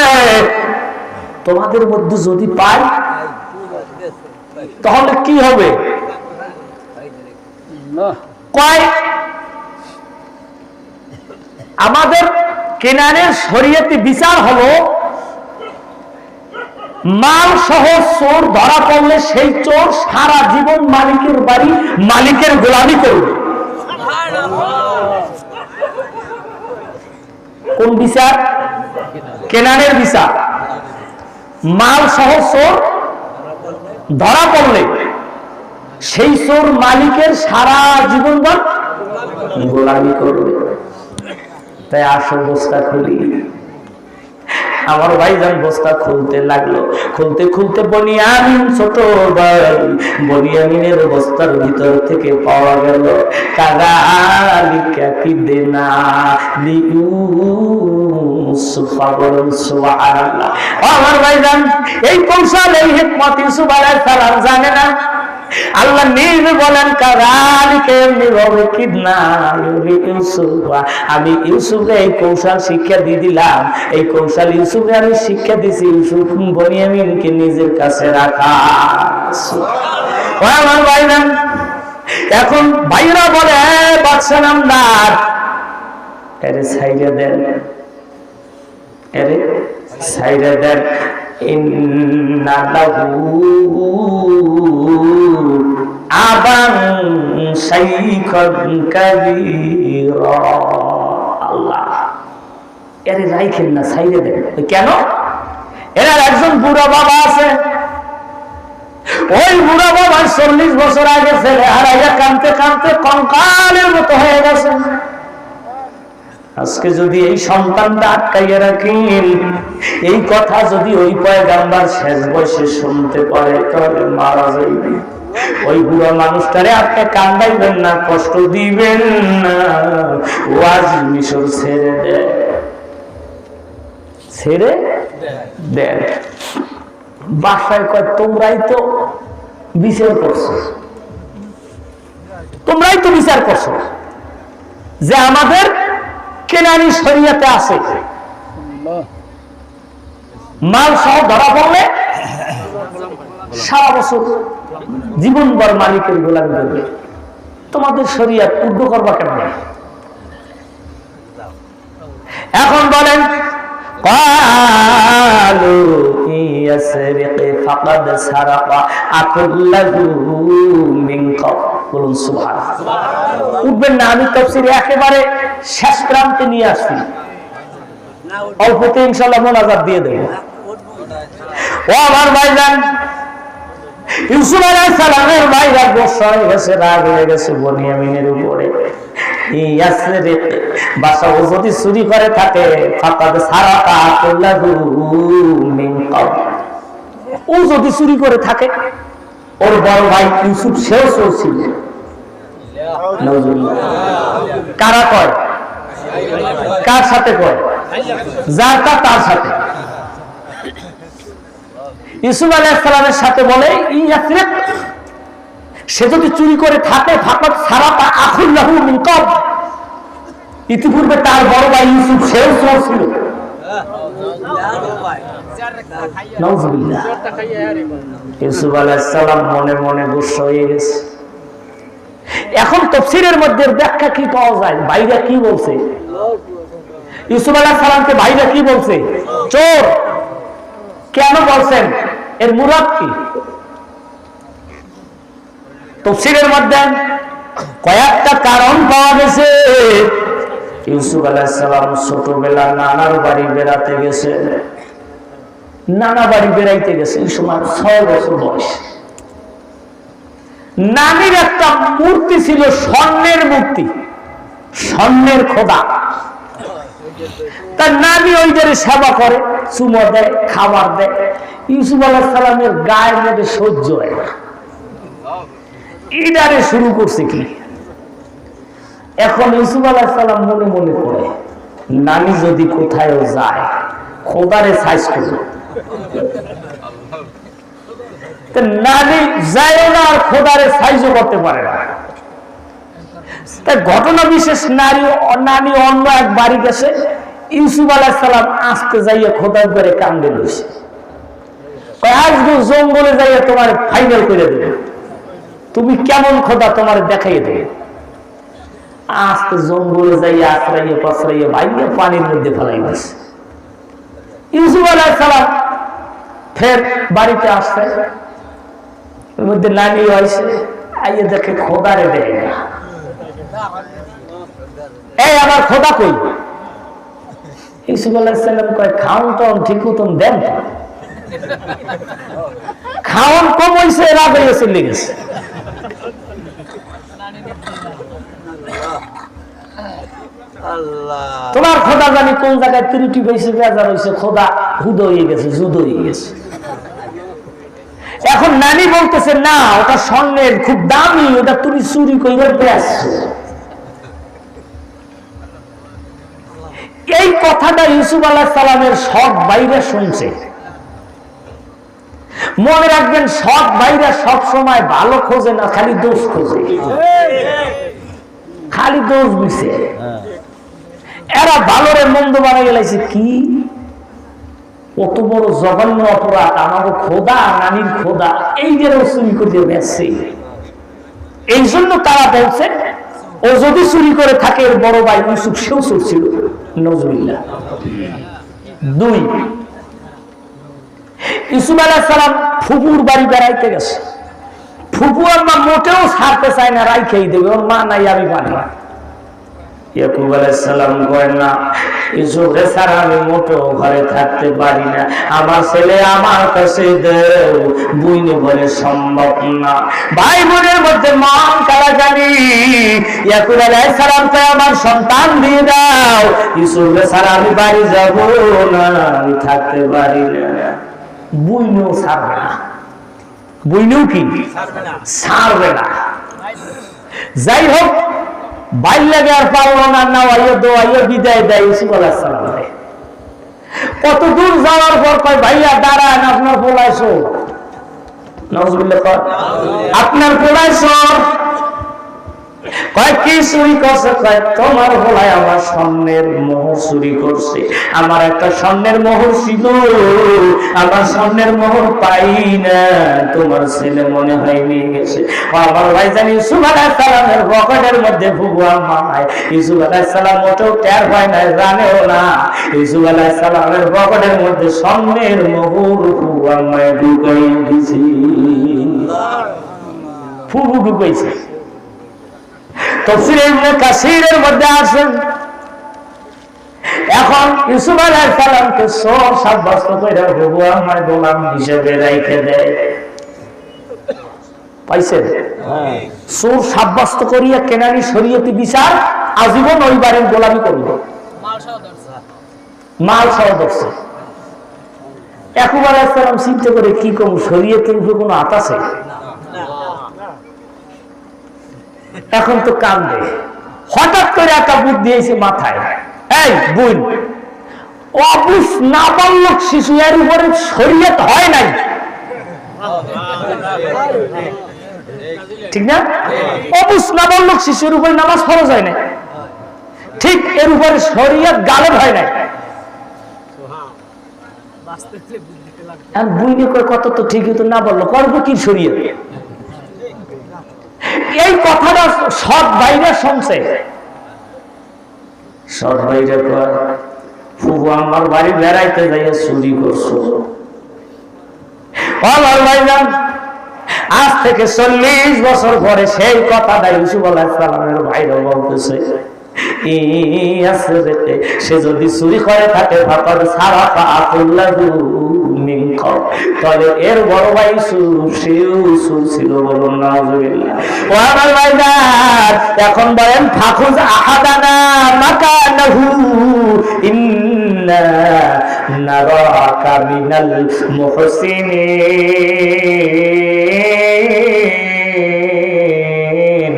তোমাদের মধ্যে যদি পাই তাহলে কি হবে? কয় আমাদের কেনানের শরীয়তে বিচার হলো, মাল সহ চোর ধরা পড়লে সেই চোর সারা জীবন মালিকের বাড়ি মালিকের গোলামি করবে। কোন বিচার? কেনানের বিচার। মাল সহ চোর ধরা পড়লে সেই চোর মালিকের সারা জীবন গোলামি করবে। তাই আসল বস্তা খুলি। আমার ভাইজান বস্তা খুলতে লাগলো, খুলতে খুলতে বনিয়ামিন ছোট ভাই, বনিয়ামিনের বস্তার ভিতর থেকে পাওয়া গেল কাযালিকা কিদনা লিইউসুফ। সুবহানাল্লাহ। আমার ভাইজান এই কৌশল, এই হিকমত ইউসুফ আলাইহিস সালাম জানে না। আল্লাহ নিজে বলেন কাযালিকা এমনিভাবে কিদনা লিইউসুফ, আমি ইউসুফকে এই কৌশল শিক্ষা দিয়ে দিলাম। এই কৌশল ইউসুফকে আমি শিক্ষা দিছি ইউসুফ বনিয়ামিনকে নিজের কাছে রাখা। আমার ভাইজান, এখন ভাইরা বলে বাদশা নামদার এরে সাইরা দেন, এরে সাইরা দেন, ইন্না লাহু আবান শাইখান কাবীরা। আল্লাহ, এরে রাইখেন না, সাইরা দেন। কেন? এর একজন বুড়া বাবা আছে, ওই বুড়া বাবা 40 বছর আগে ছেলে হারাইয়া কাঁদতে কাঁদতে কঙ্কালের মতো হয়ে গেছে। আজকে যদি এই সন্তানটা আটকাইয়া রাখেন, এই কথা যদি ওই পয়গাম্বার শেষ বয়সে শুনতে পারে তাহলে মারা যাইবে। ওই বুড়া মানুষটারে আপনি কান্দাইবেন না, কষ্ট দিবেন না, ওয়াজ মিশর ছেড়ে দেয়, ছেড়ে দেন। বাসায় কয় তোমরাই তো বিচার করছো, তোমরাই তো বিচার করছো যে আমাদের কেনানি শরীয়তে আছে, মাল সহ ধরা পড়লে সারা বছর জীবনভর মালিকের গোলামি করবে। তোমাদের শরীয়ত উদ্ধ করবা কেন? এখন বলেন قالوا إن يسرق فقد سرق أخ له من قبل। বলুন সুবহানাল্লাহ। উঠবেন না, আমি তাফসীরে একেবারে শেষ প্রান্তে নিয়ে আসছি, অল্পতে ইনশাআল্লাহ মোনাজাত দিয়ে দেব। ও আমার ভাইজান, ইউসুফ আলাইহিস সালামের ভাইরা গোসা হয়ে গেছে, রাগ হয়ে গেছে বনিয়ামিনের উপরে। বাসা ও যদি চুরি করে থাকে ও যদি চুরি করে থাকে, ওর বড় ভাই ইউসুফ সেও চোর ছিল। কারা কয়? কার সাথে কয়? যার তা তার সাথে। ইউসুফ আলাইহিস সালামের সাথে বলে সে যদি চুরি করে থাকে ইতিপূর্বে তার বড় ভাই ইউসুফ সেও চোর ছিল। ইউসুফ আলাইহিস সালাম মনে মনে গুসা হয়ে গেছে। এখন তাফসীরের মধ্যে ব্যাখ্যা কি পাওয়া যায়? ভাইরা কি বলছে? ইউসুফ আলাইহিস সালামকে ভাইরা কি বলছে? চোর। কেন বলছেন? এর মুরাদ কি? তাফসীরের মধ্যে কয়েকটা কারণ পাওয়া গেছে। ইউসুফ আলাইহিস সালাম ছোটবেলা নানার বাড়ি বেড়াতে গেছে। নানা বাড়ি বেড়াইতে গেছে, এই সময় 6 বছর বয়স। নানির একটা মূর্তি ছিল, স্বর্ণের মূর্তি, স্বর্ণের খোদা। তার নানি ওইটারে সেবা করে, চুমো দেয়, খাবার দেয়। ইউসুফ আলাইহিস সালামের গায়ের মধ্যে সহ্য হয় না, ইডারে শুরু করছে কি। এখন ইউসুফ আলাইহিস সালাম মনে মনে করে, নানি যদি কোথায়ও যায়, খোদারে সাইজ করবে। নানি যায় না, আর খোদারে সাইজও করতে পারে না। তাই ঘটনা বিশেষ নানি অন্য এক বাড়ি গেছে। ইউসুফ আলাইহিস সালাম আসতে যাইয়া খোদার করে কান্দে লইছে, আজকে জঙ্গলে যাইয়া তোমার ফাইনাল করে দেবে, তুমি কেমন খোদা তোমার দেখাই দেবে। আসতে জঙ্গলে যাইয়া আশ্রাইয়া পাশরাইয়া ভাইয়া পানির মধ্যে ফেলাই গেছে। ইউসুফ আলাইহিস সালাম ফের বাড়িতে আসছে, ওর মধ্যে নানি হয়েছে, আইয়ে দেখে খোদারে দেয় না। এই আমার খোদা কই? ইউসুফ আলাইহিস সালাম কয়, খাওন টাউন ঠিক মতন দেন, খাওন কম হয়েছে, রাগ হয়ে চলে গেছে। তোমার খোদা জানি কোন জায়গায় ত্রুটি হয়েছে, বেজার হয়েছে, খোদা হুদ হয়ে গেছে, যুদ হয়ে গেছে। এখন নানি বলতেছে, না ওটা স্বর্ণের, খুব দামি, ওটা তুমি চুরি করে বেচছো। এই কথাটা ইউসুফ আলাইহিস সালামের সৎ ভাইরা শুনছে। মনে রাখবেন, সৎ ভাইরা সব সময় ভালো খোঁজে না, খালি দোষ খোঁজে, খালি দোষ দিছে। এরা ভালোরে মন্দ বানাই গেছে। কি কত বড় জঘন্য অপরাধ! আমাকে খোদা, নানির খোদা, এই যে চুরি করে বেচছে। এই জন্য তারা বলছে, ও যদি চুরি করে থাকে, এর বড় ভাই ইউসুফ সেও চোর ছিল। নজরুল্লাহ। 2, ইউসুফ আলাইহিস সালাম ফুপুর বাড়ি বেড়াইতে গেছে। ফুপু আম্মা মোটেও ছাড়তে চায় না, রাইখেই দেবে, ওর মা নাই আমি পারি না। ইয়াকুব আলাইহিস সালাম কয়, না ইউসুফ রে ছাড়া আমি মোটেও ঘরে থাকতে পারি না, আমার ছেলে আমার কাছে দাও। বুইনে বলে, সম্ভব না। ভাই বোনের মধ্যে মান কারাকারি। ইয়াকুব আলাইহিস সালাম কয়, আমার সন্তান দিয়ে দাও, ইউসুফ রে ছাড়া আমি বাড়ি যাব না, আমি থাকতে পারি না। বুইনেও ছাড়বে না, বুইনেও কি ছাড়বে না। যাই হোক, বাইর লাগে আর পারলো না, নাওয়াইয়া দোয়াইয়া বিদায় দেয় ইউসুফ আলাইহিস সালাম। কত দূর যাওয়ার পর কয়, ভাইয়া দাঁড়ান, আপনার পোলায় চোর। নাউজুবিল্লাহ। আপনার পোলায় চোর। কয়, কি চুরি করছে? কয়, তোমার পোলায় আমার স্বর্ণের মোহর চুরি করছে। আমার একটা স্বর্ণের মোহর ছিল, আমার স্বর্ণের মোহর পাই না, তোমার ছেলে মনে হয় নিয়ে গেছে। আমার ভাই জানি ইউসুফ আলাইহিস সালামের পকেটের মধ্যে ফুফু আম্মা নাই। ইউসুফ আলাইহিস সালাম মোটেও টের পায় না, জানেও না। ইউসুফ আলাইহিস সালামের পকেটের মধ্যে স্বর্ণের মোহর ফুফু আম্মায় ঢুকাই দিয়েছে। ফুফু ঢুকাইছে। তাফসীর ইবনে কাসীরের মধ্যে আছেন, এখন ইউসুফ আলাইহিস সালামকে চোর সাব্যস্ত করে ফুফু আম্মায় গোলাম হিসেবে রেখে দেয়। পাইছেন? চোর সাব্যস্ত করিয়া কেনানি শরীয়তি বিচার আজীবন ওই বাড়ির গোলামি করবে, মাল সহ ধরছে। একবার আসলাম চিন্তা করে কি কম, শরীয়তের উপরে কোনো হাত আছে? এখন তো কান্দে। হঠাৎ করে একটা বুদ্ধি এসে মাথায়, এই বোন, অবুঝ নাবালক শিশু এর উপরে শরীয়ত হয় নাই, ঠিক না? অবুঝ নাবালক শিশুর উপরে নামাজ ফরজ হয় নাই, ঠিক এর উপরে শরীয়ত গালেব হয় নাই। আর বুঝে কত তো ঠিকই তো না বললো, করবো কি শরীয়ত? এই কথাটা সৎ ভাইরা শুনছে। সৎ ভাইরা কয়, ফুফু আমার বাড়ি বেড়াইতে যাইয়া চুরি করছো। আমার ভাইজান আজ থেকে 40 বছর পরে সেই কথাটা ইউসুফ আলাইহিস সালামের ভাইরা বলতেছে, সে যদি চুরি করে থাকে তাহলে এর বড় ভাই সেও চুর ছিল। বলুন নাউজুবিল্লাহ। ও আমার ভাইজান, এখন বলেন ফাখুজ আহাদানা মাকানাহু ইন্না নারাকা মিনাল মুহসিনিন।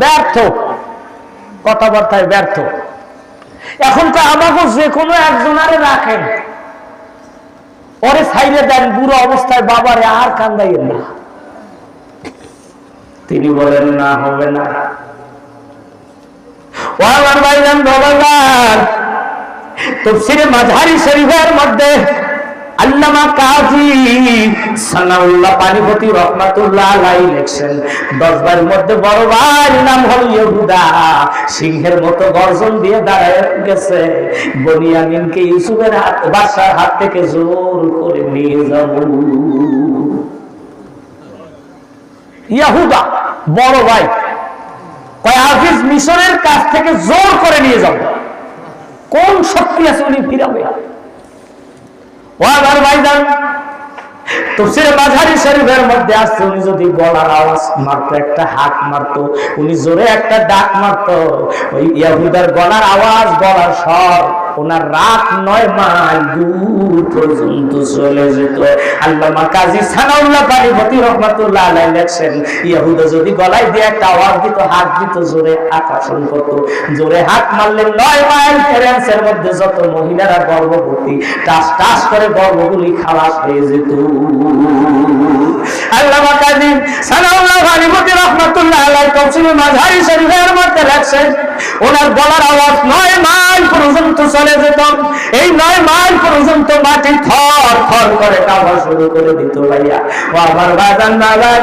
ব্যর্থ কথাবার্তায় ব্যর্থ। এখন তো আমাকে যে কোনো একজনারে রাখেন, ওরে ছাইরে দেন বুড়ো অবস্থায়, বাবারে আর কান্দাইয়েন না। তিনি বলেন না, হবে না। ও আমার ভাইজান ভগবান, তাফসীরে মাযহারি শরীফের মধ্যে আল্লামা কাজী সানাউল্লাহ পানিপতি রাহমাতুল্লাহ আলাইহি লিখছেন, 10 ভাইয়ের মধ্যে বড় ভাইয়ের নাম হলো ইহুদা। সিংহের মতো গর্জন দিয়ে দাঁড়ায় গেছে, বনিয়ামিনকে ইউসুফের হাত বাদশার হাত থেকে জোর করে নিয়ে যাব। ইহুদা বড় ভাই কয়, হাফিজ মিশরের কাছ থেকে জোর করে নিয়ে যাব। কোন শক্তি আছে উনি ফিরাবে? ও আমার ভাইজান, তাফসীরে মাযহারি শরীফের মধ্যে আছে, উনি যদি গলার আওয়াজ মারতো, একটা হাত মারতো, উনি জোরে একটা ডাক মারতো, ওই ইহুদার গলার আওয়াজ, গলার স্বর ওনার রাত 9 মাইল দূর পর্যন্ত চলে যেত। আল্লামা কাজী সানাউল্লাহ পানিপতি রাহমাতুল্লাহ আলাইহি লেখেন, ইহুদা যদি গলায় দিয়ে একটা আওয়াজ দিত, হাত দিত, জোরে আকর্ষণ করত, জোরে হাত মারলে 9 মাইল ফ্রান্সের মধ্যে যত মহিলারা গর্ভবতী, টাস টাস করে গর্ভগুলি খালাস হয়ে যেত। আল্লামা কাজী সানাউল্লাহ পানিপতি রাহমাতুল্লাহ আলাইহি তাফসীরে মাযহারি শরীফের মধ্যে লেখেন, ওনার গলার আওয়াজ 9 মাইল পর্যন্ত চলে যেত। এই 9 মাইল পর্যন্ত মাটি থর থর করে কাঁপা শুরু করে দিত। ভাইয়া ও আমার বাজান, বাজান,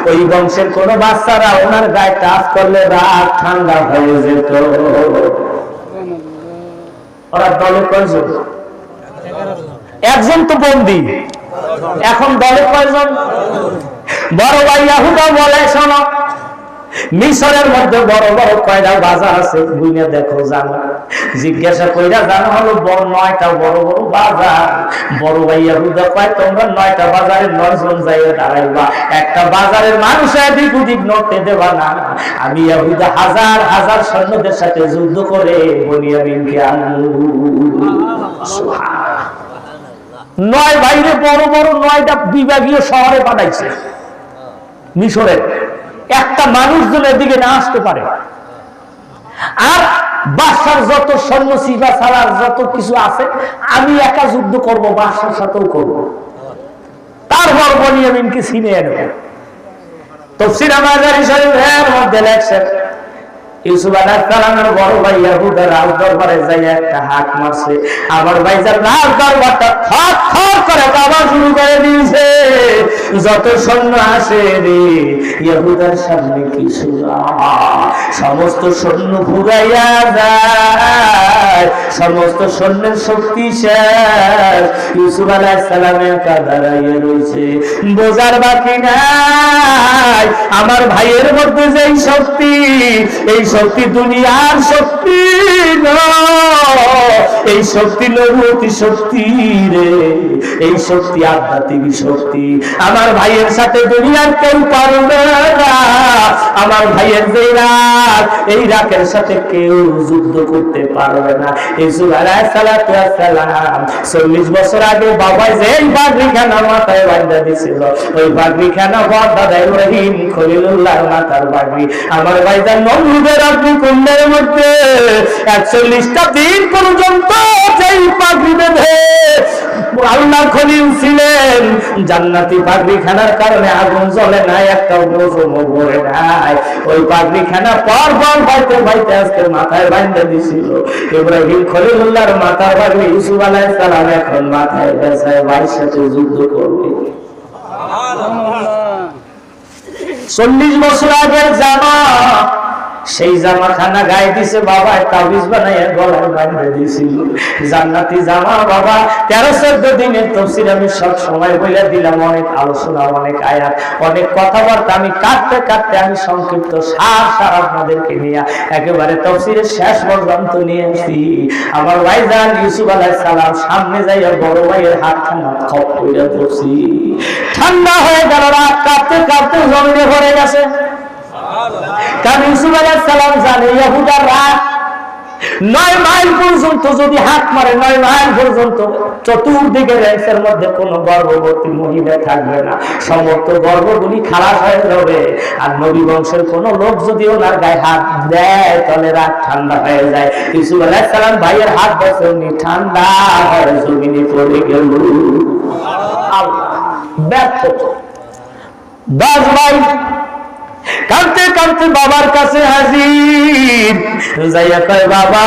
ওই বংশের কোন বাচ্চারা ওনার গায়ে টাচ করলে রাত ঠান্ডা হয়ে যেত। ওরা দলে কয়জন? একজন তো বন্দী, এখন দলে কয়জন? বড় ভাই ইহুদা বলে, শোনো, মিশরের মধ্যে বড় বড় কয়টা বাজার আছে বুঝে দেখো, জানো? জিজ্ঞাসা কইরা জানো হলো 9টা বড় বড় বাজার। বড় ভাই ইহুদা কয়, তোমরা 9টা বাজারে 9 জন যাইয়া দাঁড়াইবা, একটা বাজারের মানুষ এদিক ওদিক নড়তে দেবা না। আমি ইহুদা হাজার হাজার সৈন্যদের সাথে যুদ্ধ করে বনিয়ামিনকে আনবো। সুবহানাল্লাহ। 9 ভাইরে বড় বড় 9টা বিভাগীয় শহরে পাঠাইছে মিশরের, একটা মানুষজন এদিকে না আসতে পারে। আর বাদশার যত সৈন্য সিপা সালার যত কিছু আছে, আমি একা যুদ্ধ করব, বাদশার সাথেও করব, তারপর বনিয়ামিনকে ছিনিয়ে নেব। তাফসীরে মাযহারি শরীফের মধ্যে লেখছেন, ইউসুফ আলাইহিস সালামের বড় ভাই ইহুদা রাজ দরবারে যাইয়া একটা হাত মারছে। আমার ভাইজান রাজ দরবারটা থর থর করে কাঁপা শুরু করে দিয়েছে। যত সৈন্য আসে রে ইহুদার সামনে কিছু না, সমস্ত সৈন্য ফুরাইয়া যায়, সমস্ত সৈন্যের শক্তি শেষ। ইউসুফ আলাইহিস সালামের কাদারাইয়া রয়েছে, বোঝার বাকি নাই আমার ভাইয়ের মধ্যে যেই শক্তি, এই শক্তি দুনিয়ার শক্তি এই শক্তি নবুতি শক্তি রে, এই শক্তি আধ্যাত্মিক শক্তি। আমার ভাইয়ের সাথে দুনিয়ার কেউ পারবে না। আমার ভাইয়ের যে রাগ, এই রাগের সাথে কেউ যুদ্ধ করতে পারবে না। ইউসুফ আলাইহিস সালাম 40 বছর আগে বাবা যেই বাগরিখানা মাথায় বাঁধা দিছিল, ওই বাগরিখানা দাদা ইব্রাহিম খলিলুল্লাহর মাথার বাগরি। আমার ভাইজান নমরুদের অগ্নিকুণ্ডের মধ্যে 41টা দিন পর্যন্ত যেই পাগড়ি বেঁধে আল্লাহর খলিল ছিলেন, জান্নাতি পাগড়িখানার কারণে আগুন জ্বলে নাই, একটা মৌসুমও পড়ে নাই। ওই পাগড়িখানা পর পর বাইতে বাইতে আজকে মাথায় বাঁধা দিছিল ইব্রাহিম খলিলুল্লাহর মাথার বাগড়ি। ইউসুফ আলাইহিস সালাম এখন মাথায় বেঁধে ভাইয়ের সাথে যুদ্ধ করবে। 40 বছর আগের জামা, সেই জামাখানা গায়ে দিছে বাবা, তাবিজ বানাইয়া গলায় বাঁধে দিছিল জান্নাতি জামা। বাবা 13-14 দিনের তাফসীর আমি সব সময় বলে দিলাম, অনেক আলোচনা, অনেক আয়াত, অনেক কথাবার্তা আমি কাটতে কাটতে আমি সংক্ষিপ্ত সার আপনাদেরকে নিয়ে একেবারে তাফসীরের শেষ পর্যন্ত নিয়ে আসি। আমার ভাইজান ইউসুফ আলাইহিস সালাম সামনে যাইয়া বড় ভাইয়ের হাতখানা খপ কইরা ধরছি, ঠান্ডা হয়ে গেল, রাত কাঁপতে কাঁপতে জমিনে ভরে গেছে। কারণ ইউসুফ আলাইহিস সালাম জানে ইহুদারা 9 মাইল পর্যন্ত যদি হাত মারে, 9 মাইল পর্যন্ত চতুর্দিকে রেঞ্জের মধ্যে কোনো গর্ভবতী মহিলা থাকবে না, সমস্ত গর্ভগুলি খালাস হয়ে যাবে। আর নবী বংশের কোনো লোক যদি ওনার গায়ে হাত দেয় তাহলে রাত ঠান্ডা হয়ে যায়। ইউসুফ আলাইহিস সালাম ভাইয়ের হাত ধরে উনি ঠান্ডা হয়ে জমিনে পড়ে গেল। ব্যর্থ 10 ভাই কাঁদতে কাঁদতে বাবার কাছে হাজির, যাইয়া কয় বাবা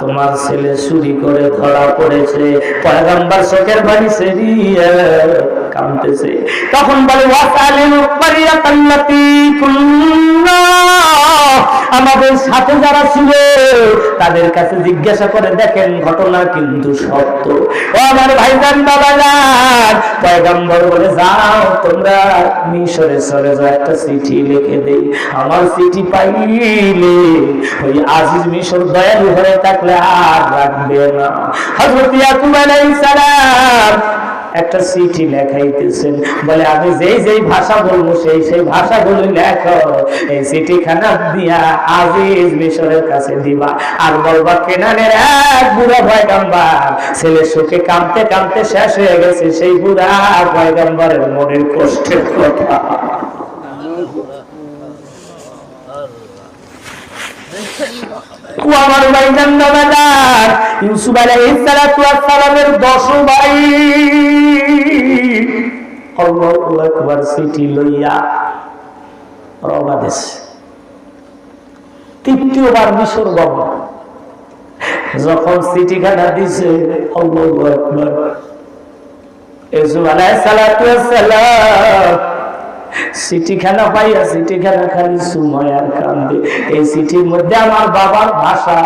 তোমার ছেলে চুরি করে ধরা পড়েছে। পয়গম্বর চোখের পানি ছেড়িয়া কাঁদতেছে। তখন বলে আমাদের সাথে যারা ছিল তাদের কাছে জিজ্ঞাসা করে দেখেন, ঘটনা কিন্তু সত্য। ও আমার ভাইজান বাবাজান, পয়গম্বর বলে যাও তোমরা মিশরে চলে যাও, একটা চিঠি লিখে দেই। আমার চিঠি পাইলে ওই আজিজ মিশর দয়ালু হয়ে থাকলে আর রাখবে না। হযরত ইয়াকুব আলাইহিস সালাম একটা চিঠি লেখাইতেছেন, বলে আমি যেই যেই ভাষা বলবো সেই সেই ভাষাগুলো লেখো, এই চিঠিখানা দিয়া আজিজ মিশরের কাছে দিবা। আর বলবা কেনানের এক বুড়া পয়গম্বর ছেলে সুখে কাঁদতে কাঁদতে শেষ হয়ে গেছে, সেই বুড়া পয়গম্বরের মনের কষ্টের কথা। আমার ভাইজান বাবাজান, ইউসুফ আলাইহিস সালামের 10 ভাই আল্লাহু আকবার চিঠি লইয়া রওনা দিছে। তৃতীয়বার মিশর গমন। যখন চিঠিখানা দিছে আল্লাহু আকবার, ইউসুফ আলাইহিস সালাম চিঠিখানা পাইয়া চিঠিখানা খালি সুমায় আর কান্দে। এই চিঠির মধ্যে আমার বাবার ভাষা,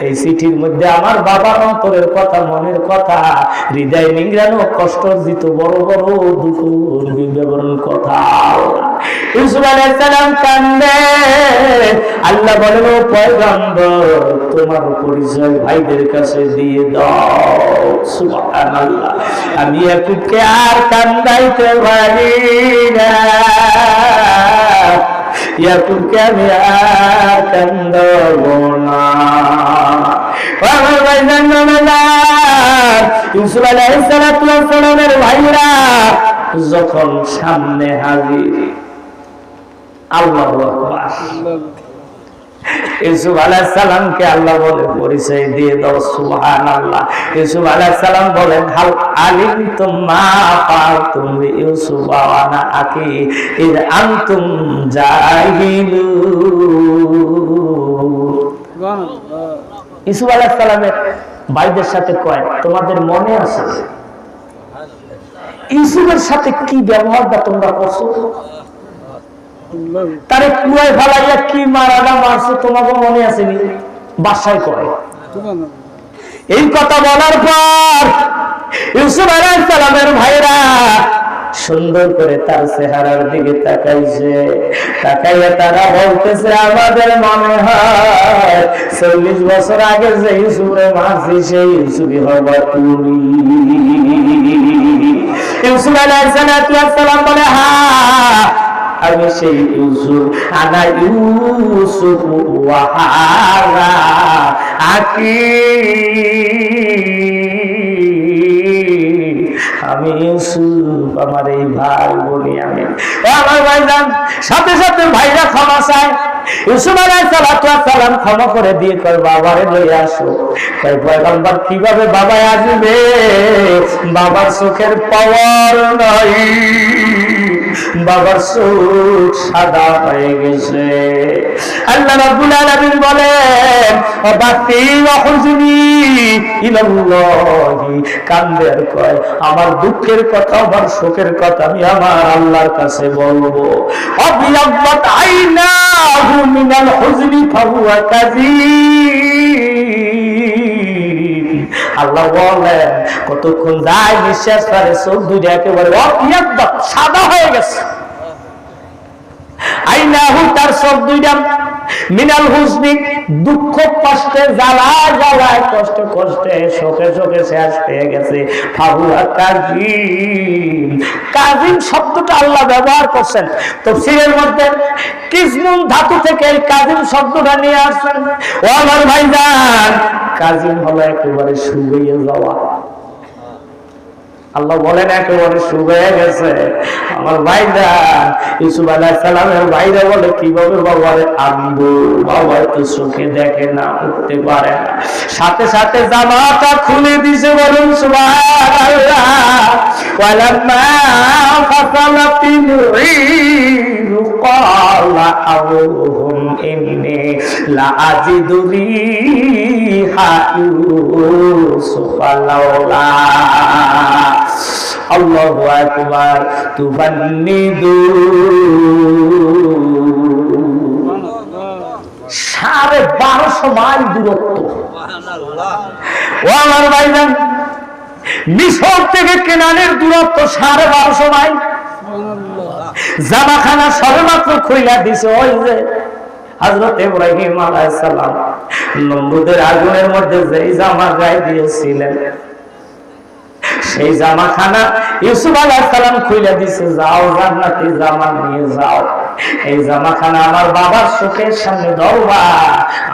এই চিঠির মধ্যে আমার বাবার অন্তরের কথা, মনের কথা, হৃদয় নিংড়ানো কষ্ট দিত বড় বড় দুঃখ বিবরণ কথা। ইউসুফ আলাইহিস সালাম কান্দে। আল্লাহ বলেন ও পয়গম্বর তোমার পরিচয় ভাইদের কাছে দিয়ে দাও। সুবহানাল্লাহ। আমি ইয়াকুবকে আর কান্দাইতে পারি না, ইয়াকুবকে আমি আর কান্দাবো না। আমার ভাইজান নামাজ ইউসুফ আলাইহিস সালামের ভাইরা যখন সামনে হাজির, আল্লাহু আকবার, ইউসুফ আলাইহিস সালামকে আল্লাহ বলে পরিচয় দিয়ে দাও। সুবহানাল্লাহ। ইউসুফ আলাইহিস সালাম বলেন হাল আলিমতুম মা ফাআলতুম বিইউসুফ ওয়া আনা আকি ইয আনতুম জাহিলুন। ইউসুফ আলাইহিস সালামের ভাইদের সাথে কয় তোমাদের মনে আছে ইউসুফের সাথে কি ব্যবহারটা তোমরা করছো? তারে কুয়ায় ফালাইয়া কি মারাটা মারছে তোমাকে মনে আসেনি? বাসায় কয়। এই কথা বলার পর ইউসুফ আলাইহিস সালামের ভাইরা সুন্দর করে তার চেহারার দিকে তাকাইছে, তাকাইয়া তারা বলতেছে আমাদের মনে হয় 40 বছর আগে যে ইউসুফে মারছি সেই ইউসুফই হবার তুমি। ইউসুফ আলাইহিস সালাম বলে হ্যাঁ আমি সেই ইউসুফ, আনা ইউসুফ ওয়া হাযা আকি, আমি ইউসুফ আমার এই ভাই বলি আমি। আমার ভাইজান সাথে সাথে ভাইরা ক্ষমা চায়। ইউসুফ আলাইহিস সালাম ক্ষমা করে দিয়ে কয় বাবারে লই আসো। কয় পয়গম্বর কিভাবে বাবা আসবে, বাবার চোখের পাওয়ার নাই, বাবার চোখ সাদা হয়ে গেছে। আল্লাহ রাব্বুল আলামিন বলেন ওয়াবাতি ওয়াহুজনি ইলাল্লাহি, কান্দের কয় আমার দুঃখের কথা আমার শোকের কথা আমি আমার আল্লাহর কাছে বলবো। আবিয়াত আইনাহু মিনাল হুজনি ফাহুয়া কাযীব, আল্লাহ বলেন কতক্ষণ যায় নিঃশ্বাস করে চোখ দুইটা একেবারে অবিয়াত সাদা হয়ে গেছে। আইনাহু তার চোখ দুইটা মিনাল হুজনি দুঃখ কষ্টে জ্বালায় জ্বালায় কষ্টে কষ্টে শোকে শোকে শেষ পেয়ে গেছে। ফাহুয়া কাযীম, কাযীম শব্দটা আল্লাহ ব্যবহার করছেন তাফসীরের মধ্যে কিসমুন ধাতু থেকে এই কাযীম শব্দটা নিয়ে আসছেন। ও আমার ভাইজান কাযীম হলো একেবারে শুকিয়ে যাওয়া। আল্লাহ বলেন একেবারে শুকিয়ে গেছে আমার ভাইজান। ইউসুফ আলাইহিস সালামের ভাইরা বলে কিভাবে বাবারে আনবো, বাবা তো চোখে দেখে না, উঠতে পারে না। সাথে সাথে জামাটা খুলে দিছে, বলুন সুবহানাল্লাহ। ওয়ালাম্মা ফাসালাতিল ঈরু ক্বালা আবুহুম ইন্নী লাআজিদু রিহা ইউসুফা লাউলা আল্লাহু আকবার তুফান্নিদু। 1250 মাইল দূরত্ব। ও আমার ভাইজান মিশর থেকে কেনানের দূরত্ব 1250 মাইল। জামাখানা সবেমাত্র খুইলা দিছে ওই যে হযরত ইব্রাহিম আলাইহিস সালাম নমরুদের আগুনের মধ্যে যেই জামা গায়ে দিয়েছিলেন সেই জামাখানা ইউসুফ আলাইহিস সালাম খুলে দিছে, যাও জান্নাতি জামা নিয়ে যাও। এই জামাখানা আমার বাবার চোখের সামনে ধরবা,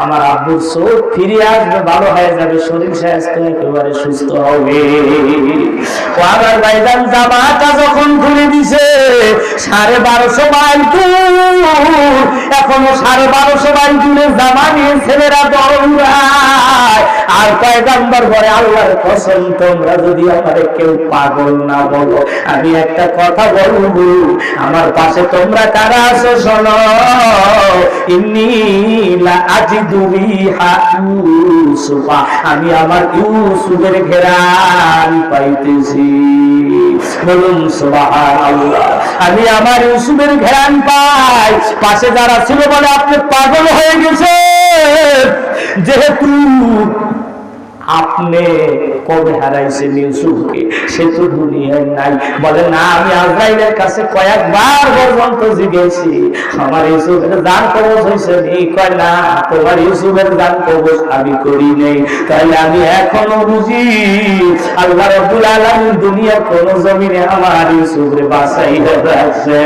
আমার আব্বুর চোখ ফিরে আসবে, ভালো হয়ে যাবে, শরীর স্বাস্থ্য একেবারে সুস্থ হবে। আমার ভাইজান জামাটা যখন খুলে দিছে 1250 মাইল দূর, এখনো 1250 মাইল দূরে জামা নিয়ে ছেলেরা দৌড়ায়। আর পয়গম্বর বলে আল্লাহর কসম তোমরা যদি আমারে কেউ পাগল না বলো, আমি একটা কথা বলবো, আমার পাশে তোমরা কারা আছো শোনো। ইন্নী লাআজিদু রিহা ইউসুফা, আমি আমার ইউসুফের ঘ্রাণ পাইতেছি। বলুন সুবহানাল্লাহ। আমি আমার ইউসুফের ঘ্রাণ পাই। পাশে যারা ছিল বলে আপনি পাগল হয়ে গেছেন, যেহেতু আপনি কবে হারাইছেন ইউসুফকে, সে তো দুনিয়ায় নাই। বলে না আমি আজরাইলের কাছে কয়েকবার পর্যন্ত জিজ্ঞেসি আমার ইউসুফের জান কবজ হয়েছে নি? কয় না তোমার ইউসুফের জান কবজ আমি করি নেই। তাহলে আমি এখনো বুঝি আল্লাহ রাব্বুল আলামিন দুনিয়ার কোন জমিনে আমার ইউসুফের বাঁচাই রাখছে।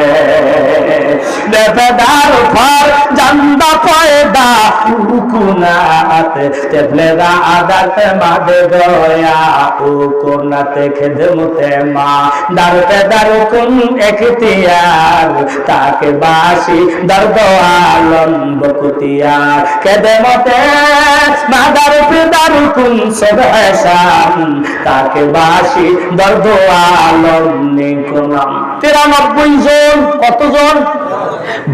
দেদার ফার জান্দা পয়দা কুকুনাত তেবলেদা আদাত মাদে গয়া ও কোনাতে খেদমতে মা দারতে দারকুন এখতিয়ার তাকে বাসি দর্দ আলম বকুতিয়ার খেদমতে মা দারতে দারকুন সবহসান তাকে বাসি দর্দ আলম নিকুনাম। 93 জন। কতজন?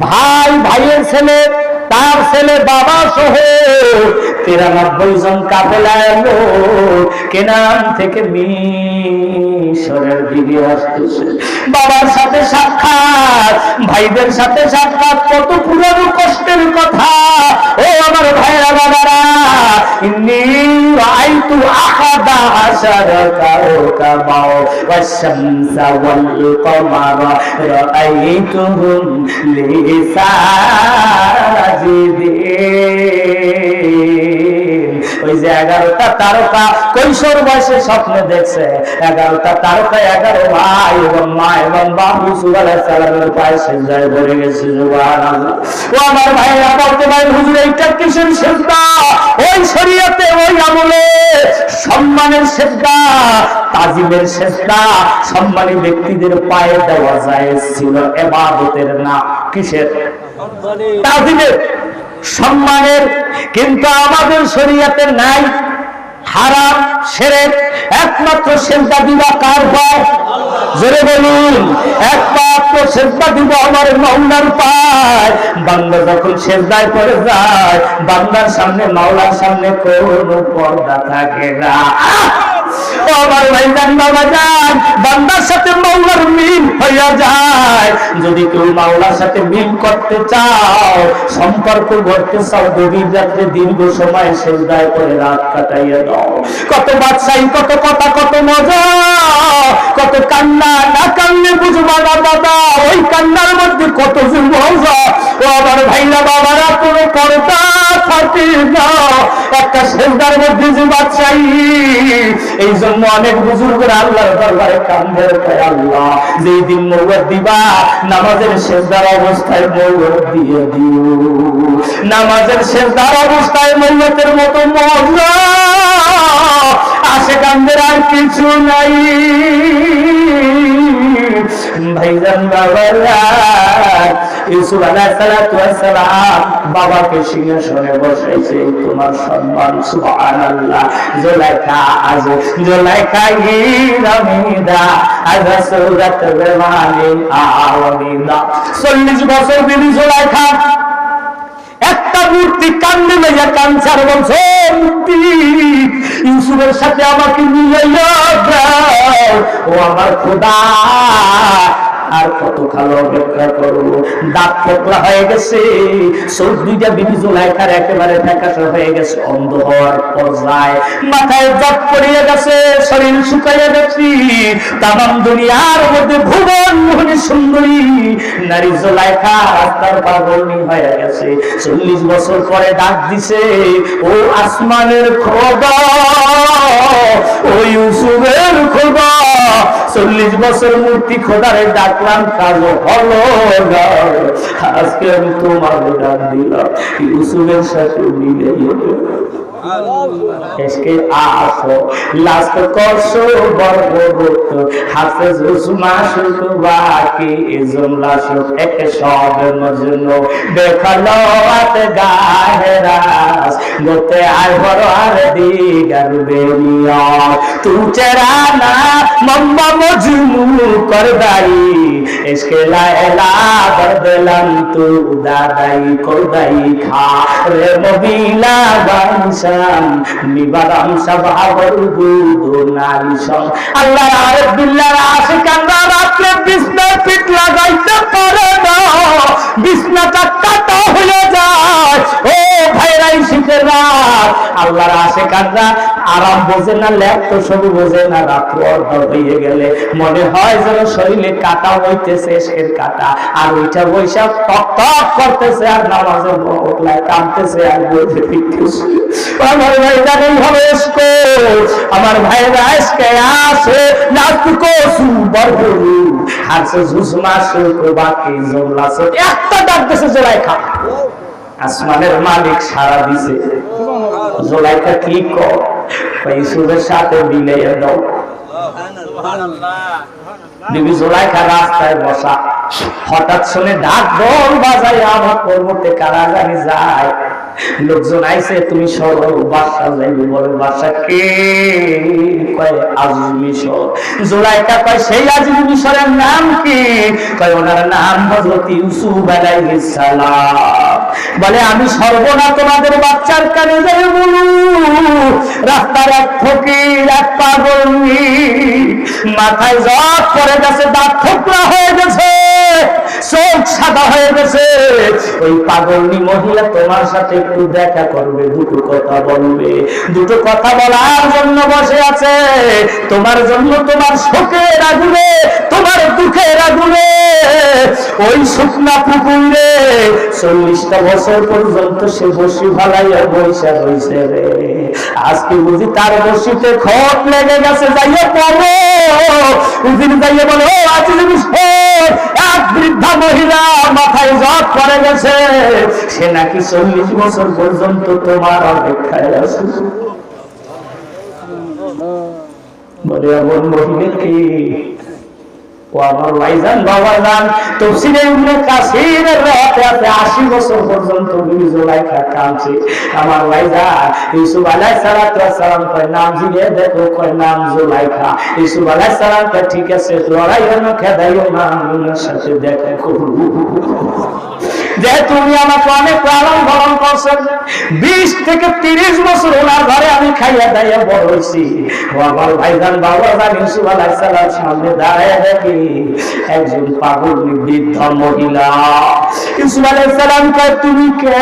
ভাই, ভাইয়ের ছেলে, তার ছেলে, বাবা সহ 93 জন কাফেলা এলো কেনান থেকে মিশরের দিকে আসতেছে। বাবার সাথে সাক্ষাৎ, ভাইদের সাথে সাক্ষাৎ, কত পুরনো কষ্টের কথা। ও আমার ভাইরা বাবারা, ইন্নী রাআইতু আহাদা আশারা কাওকাবা ওয়াশ-শামসা ওয়াল কমারা রাআইতুহুম লি সাজিদিন। ওই যে 11টা তারকা কৈশোর বয়সে স্বপ্নে দেখছে, 11টা তারকা 11 ভাই এবং মা এবং বাবু ইউসুফ আলাইহিস সালামের পায়ে সিজদায় পড়ে গেছে। সুবহানাল্লাহ। ও আমার ভাইরা বলতে ভাই হুজুর এইটা কিসের সিজদা? ওই শরীয়তে ওই আমলে সম্মানের সিজদা, তাজিমের সিজদা, সম্মানী ব্যক্তিদের পায়ে দেওয়া জায়েজ ছিল, ইবাদতের না। কিসের? তাজিমের, সম্মানের। কিন্তু আমাদের শরীয়তে নাই। হারাম, শিরক। একমাত্র সিজদা দিবা কার পায়? জোরে বলুন। একমাত্র সিজদা দিব আমার মাওলার পায়। বান্দা যখন সিজদায় পড়ে যায়, বান্দার সামনে মাওলার সামনে কোনো পর্দা থাকে না। আমার ভাইজান বাবাজান, বান্দার সাথে মাওলার মিল হইয়া যায়। যদি কেউ মাওলার সাথে মিল করতে চাও, সম্পর্ক গড়তে চাও, গভীর রাত্রে দীর্ঘ সময় সিজদায় পড়ে রাত কাটাইয়া দাও। কত বাদশাহী, কত কথা, কত মজা, কত কান্না। না কান্নে বুঝবা না বাবা, ওই কান্নার মধ্যে কত যে মজা। ও আমার ভাইরা বাবারা, কোনো পর্দা থাকে না, একটা সিজদার মধ্যে যে বাদশাহী। এই জন্য অনেক বুজুর্গরা আল্লাহর দরবারে কান্দে, আল্লাহ যেই দিন মৌলত দিবা, নামাজের সিজদার অবস্থায় মৌলত দিয়ে দিও। নামাজের সিজদার অবস্থায় মৌলতের মতো মজা আসে কান্দের আর কিছু নাই। ভাইজান বাবারা, ইউসুফ আলাইহিস সালাতু ওয়াস সালাম বাবাকে সিংহাসনে বসাইছে, তোমার সম্মান। সুবহানাল্লাহ। জুলাইখা আজ জুলাইখা গিরামিদা আজ সুরাত বেমানি আওয়ামিদা। 40 বছর বিবি জুলাইখা একটা মূর্তি কান্দে লইয়া কাঞ্চার বলছে, মূর্তি ইউসুফের সাথে আমাকে মিলাইয়া দাও, ও আমার খোদা। আর কত খালো অপেক্ষা করবো? দাঁত ফোকলা হয়ে গেছে, চোখ দুইটা বিবি জুলাইখার একেবারে ফ্যাকাশে হয়ে গেছে, অন্ধ হওয়ার পর্যায়ে, মাথায় জট পড়িয়ে গেছে, শরীর শুকাইয়া গেছে। তামাম দুনিয়ার মধ্যে ভুবন মোহনী সুন্দরী নারী জুলাইখা রাস্তার পাগলনি হয়ে গেছে। 40 বছর পরে ডাক দিছে, ও আসমানের খোদা, ও ইউসুফের খোদা। 40 বছর মূর্তি খোদারে ডাকলাম, কাজ হলো না। আজকে আমি তোমার ডাক দিলাম, ইউসুফের সাথে মিলে इसके आसो लास्ट করছো বরবরত হাফেজ উসমান শুকবাকি জুমলা শুক এক সব মজনু দেখালো আত গাহরাস গোতে আয় বড় আর দিগার বেনিয়া তু চেরানা মম্মা মজনু করদাই इसके लायला बदलम तू दादाई করদাই খা রে মবিলা বানসাম নিবারাম সাবাবর গুদু নালিশম আল্লাহ আরেফ বিল্লাহর আশিকানরা রাতে বিছনা পিঠ লাগাইতে পারে না, বিছনাটা কাটা হয়ে যায়। ও ভাইরাই শীতের রাত, আল্লাহর আশিকানরা আরাম বোঝে না, ল্যাপ্ত সব বোঝে না। রাত্র অর্ধ হয়ে গেলে মনে হয় যেন শরীরে কাটা হইতেছে, এর কাটা, আর ওইটা বৈশাখ টক টক করতেছে, আর নামাজের বকলায় কাঁদতেছে, আর বলতে ফিরতেছে। আমার ভাই জানেন হবে এসকো, আমার ভাইরা আজকে আসে নাচকো সুবর গুরু হাসে জুসমা সুকো বাকি জমলা সে একটা ডাকতেছে জুলাইখা। আসমানের মালিক সারা দিছে, জুলাইখা কি কর ইউসুফের সাথে মিলাইয়া দাও। বিবি জুলাইখা রাস্তায় বসা, হঠাৎ শুনে ডাক ঢোল বাজায়, আমার পর্বতে কারা জানি যায়। লোকজন আইছে, তুমি সরো বাদশা যাইবে। বলে বাদশা কে? কয় আজিজ মিশর। জুলাইখা কয় সেই আজিজ মিশরের নাম কি? কয় ওনার নাম হযরত ইউসুফ আলাইহিস সালাম। বলে আমি সর্বনা তোমাদের বাচ্চার কানে যাই বলু, রাস্তার এক ফকির এক পাগলনি মাথায় জট পড়ে গেছে, দাঁত ফোকলা হয়ে গেছে, চোখ সাদা হয়ে গেছে, ওই পাগলনি মহিলা তোমার সাথে একটু দেখা করবে, দুটো কথা বলবে, দুটো কথা বলার জন্য বসে আছে। তোমার জন্য, তোমার শোকের আগুনে, তোমার দুঃখের আগুনে ওই শুকনা পুকুরে 40টা বছর পর্যন্ত সে বসি ভালাইয়া বৈশা রয়েছে রে। আজকে বুঝি তার বসিতে খট লেগে গেছে, যাইয়া পড়ো উজির যাইয়া বলে, ও আজিজ এক বৃদ্ধা মহিলা মাথায় জট পড়ে গেছে, সে নাকি 40 বছর পর্যন্ত তোমার অপেক্ষায় আছে। বলে এমন মহিলা কি? ও আমার ভাইজান, বাবা জান, তাফসীরে ইবনে কাসিরের রাতে 80 বছর পর্যন্ত বিবি জুলাইখা কাঁদছে। আমার ভাইজান ইউসুফ আলাইহিস সালাতু ওয়াস সালাম কয় নাম জিগে দেখো, কয় নাম জুলাইখা। ইউসুফ আলাইহিস সালাম কয় ঠিক আছে, লড়াইও না, খেদাইও না, আমার সাথে দেখা করব। যে তুমি আমাকে অনেক লালন পালন করছেন, 20 থেকে 30 বছর ওনার ঘরে আমি খাইয়া দাইয়া বড় হয়েছি। আমার ভাইজান, বাবা জান ইউসুফ আলাইহিস সালাম সামনে দাঁড়ায় দেখি একজন পাগল বৃদ্ধ মহিলা। ইউসুফ আলাইহিস সালাম কয় তুমি কে?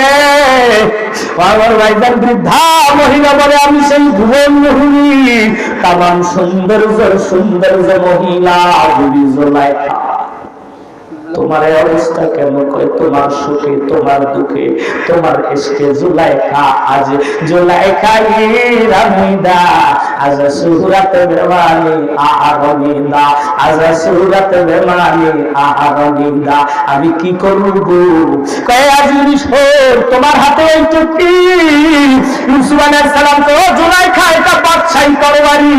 আমার ভাইজান বৃদ্ধা মহিলা বলে আমি সেই ভুবন মোহিনী, তামাম সৌন্দর্য মহিলা বিবি জুলাইখা। তোমার এই অবস্থা কেন? কয় তোমার সুখে, তোমার দুঃখে, তোমার ইশকে জুলাইখা। আজ জুলাইখা রামিদা, আজ সুরাত বেমানি আরমিদা, আজ সুরাত বেমানি আরমিদা। আমি কি করব? কয় আজ নিষ্ঠুর, তোমার হাতে এই টুপি। ইউসুফ আলাইহিস সালাম তো জুলাইখা এটা বাদশাহী তরবারি,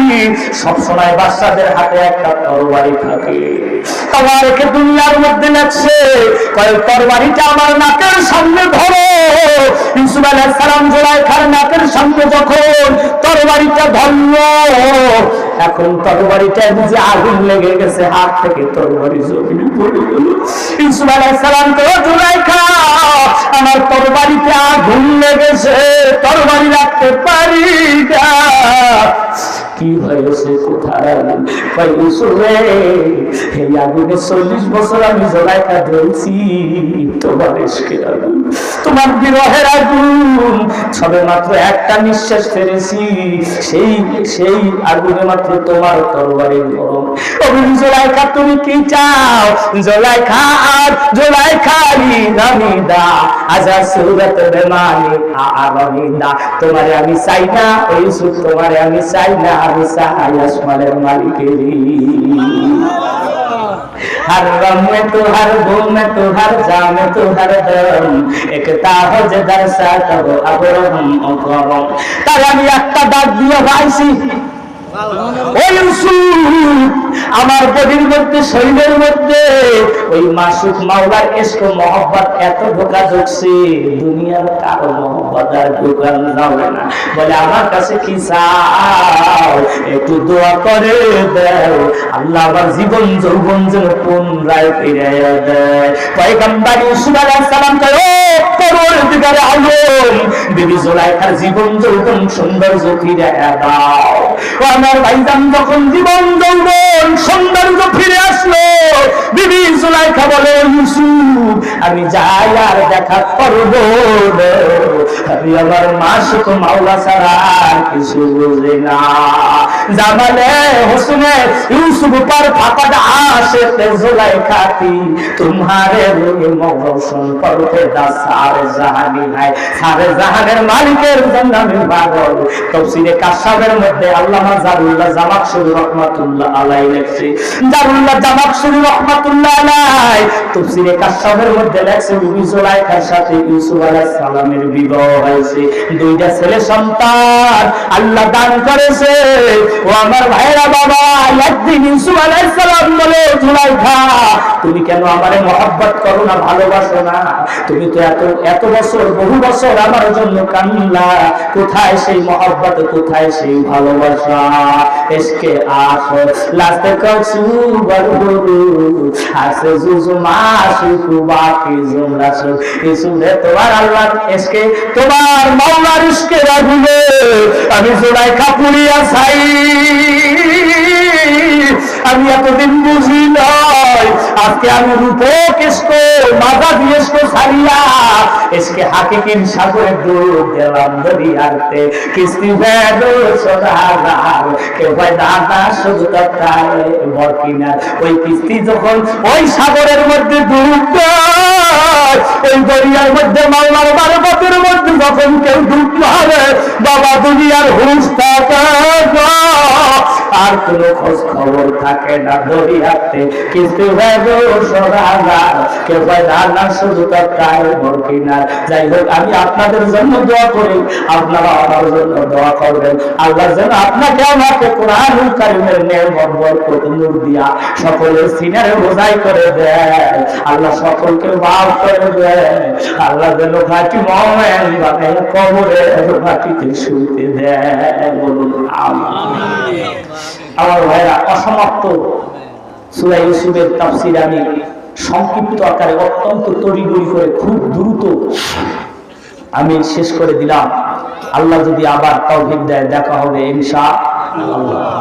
সব সময় বাদশাদের হাতে একটা তরবারি থাকে। তোমারকে দুনিয়ার মধ্যে লাগছে, কয় তরবারিটা আমার নাকের সামনে ধরো। ইউসুফ আলাইহিস সালাম জুলাইখার নাকের সামনে যখন তরবারিটা ধরলো, এখন তরবারিটা বুঝে আগুন লেগে গেছে, হাত থেকে তরবারি জমিনে পড়ে গেল। ইউসুফ আলাইহিস সালাম তো জুলাইখা আমার তরবারিতে আগুন লেগেছে, তরবারি রাখতে পারি না। কি হয়েছে? কোথায়? ভাই ইউসুফ রে, এই আগুনে 40 বছর আমি জুলাইখা ধরেছি, তোমার ইশকের আগুন, তোমার বিরহের আগুন। সবে মাত্র একটা নিঃশ্বাস ফেলেছি, সেই আগুনে মাত্র তোমার তরবারির গরম। জুলাইখা তুমি কি চাও? জুলাইখা আর জুলাইখা রামিদা, আজা সুরত বেমানি আরমিদা। তোমারে আমি চাই না ও ইউসুফ, তোমারে আমি চাই না, আমি চাই আসমানের মালিকের। हर गम में तो हर गुम में तो हर जाम में तो हर दम एकता हो जे दरसा करो अबरम अकरम। তাই আমি একটা ডাক দিয়ে ভাইছি, ও ইউসুফ, আমার বডির মধ্যে, শরীরের মধ্যে ওই মাসুক মাওলার ইশক মহব্বত এত ঢোকা ঢুকছে, দুনিয়ার কারো মহব্বত আর ঢোকান যাবে না। বলে আমার কাছে কি চাও? একটু দোয়া করে দাও, আল্লাহ আমার জীবন যৌবন যেন পুনরায় ফিরিয়ে দেয়। পয়গম্বর ইউসুফ আলাইহিস সালাম কয়, ও পরওয়ারদিগারে আলম, বিবি জুলাইখার জীবন যৌবন সৌন্দর্য ফিরিয়ে দাও। আমার ভাইজান যখন জীবন যৌবন সৌন্দর্য ফিরে আসলো, বিবি জুলাইখা বলে, ইউসুফ আমি যাই আর দেখা করবো না, আমি আমার মাসুক মাওলা ছাড়া কিছু বুঝি না। জামালে হোসনে ইউসুফ पर फकद आशिक जुलैखा थी, तुम्हारे रोशन पर पैदा सारे जहानी है, सारे जहाনের মালিকের জন্য আমি পাগল। তাফসীরে কাশফের মধ্যে আল্লামা জারুল্লাহ জামাখশরী রাহমাতুল্লাহ আলাইহি লেখছে, জারুল্লাহ জামাখশরী রাহমাতুল্লাহ আলাইহি তাফসীরে কাশফের মধ্যে লেখছে, বিবি জুলাইখার সাথে ইউসুফ আলাইহিস সালামের বিবাহ হয়েছে, দুইটা ছেলে সন্তান আল্লাহ দান করেছে। ও আমার ভাইরা বাবা, একদিন ইউসুফ আলাইহিস সালাম বলে, জুলাইখা তুমি কেন আমারে মহব্বত করো না, ভালোবাসো না? তুমি তো এত বছর, বহু বছর আমার জন্য কান্না, কোথায় সেই মহব্বত, কোথায় সেই ভালোবাসা? ইশকে আশক লাস্তে কছু বড়বড়ু আসে জুজু মাসুক বাকি জুমরাসু। ইউসুফ রে, তোমার আল্লাহর ইশকে, তোমার মাওলার ইশকের আগুনে আমি জুলাইখা পুড়িয়া ছাই। আমি এতদিন বুঝি নাই, আজকে আমি রূপকেষ্ট মাথা দিয়েষ্ট ছাড়িয়া এসকে হাকিকিন সাগরে ডুব দিলাম দরিয়াতে। কিস্তি ভেদ সদাগার কেউ ভাই দাদা শুধু তাই বরকিনার। ওই কিস্তি যখন ওই সাগরের মধ্যে ডুব দেয়, ওই দরিয়ার মধ্যে মাওলার বারবাতের মধ্যে যখন কেউ ডুব মারে বাবা দুনিয়ার হুঁশ থাকে আর কোনো খোঁজ খবর থাকে না দরিয়াতে। কিস্তি ভেদ সদাগার কেউ ভাই দাদা শুধু তাই বরকিনার। যাই হোক, আমি আপনাদের জন্য দোয়া করি, আপনারা আমার জন্য দোয়া করবেন। আল্লাহ যেন আপনাকে আমাকে কোরআনুল কারীমের নেয়ামত বরকত নূর দিয়া সকলের সিনারে বোঝাই করে দেয়। আল্লাহ সকলকে মাফ করে দেয়। আল্লাহ যেন খাঁটি মুমিন বানায় কবরে মাটিতে শুইতে দেয়। বলুন আমিন। আমার ভাইরা, অসমাপ্ত সূরা ইউসুফের তাফসীর আমি সংক্ষিপ্ত আকারে অত্যন্ত তড়িঘড়ি করে খুব দ্রুত আমি শেষ করে দিলাম। আল্লাহ যদি আবার তৌফিক দেয় দেখা হবে ইনশাআল্লাহ।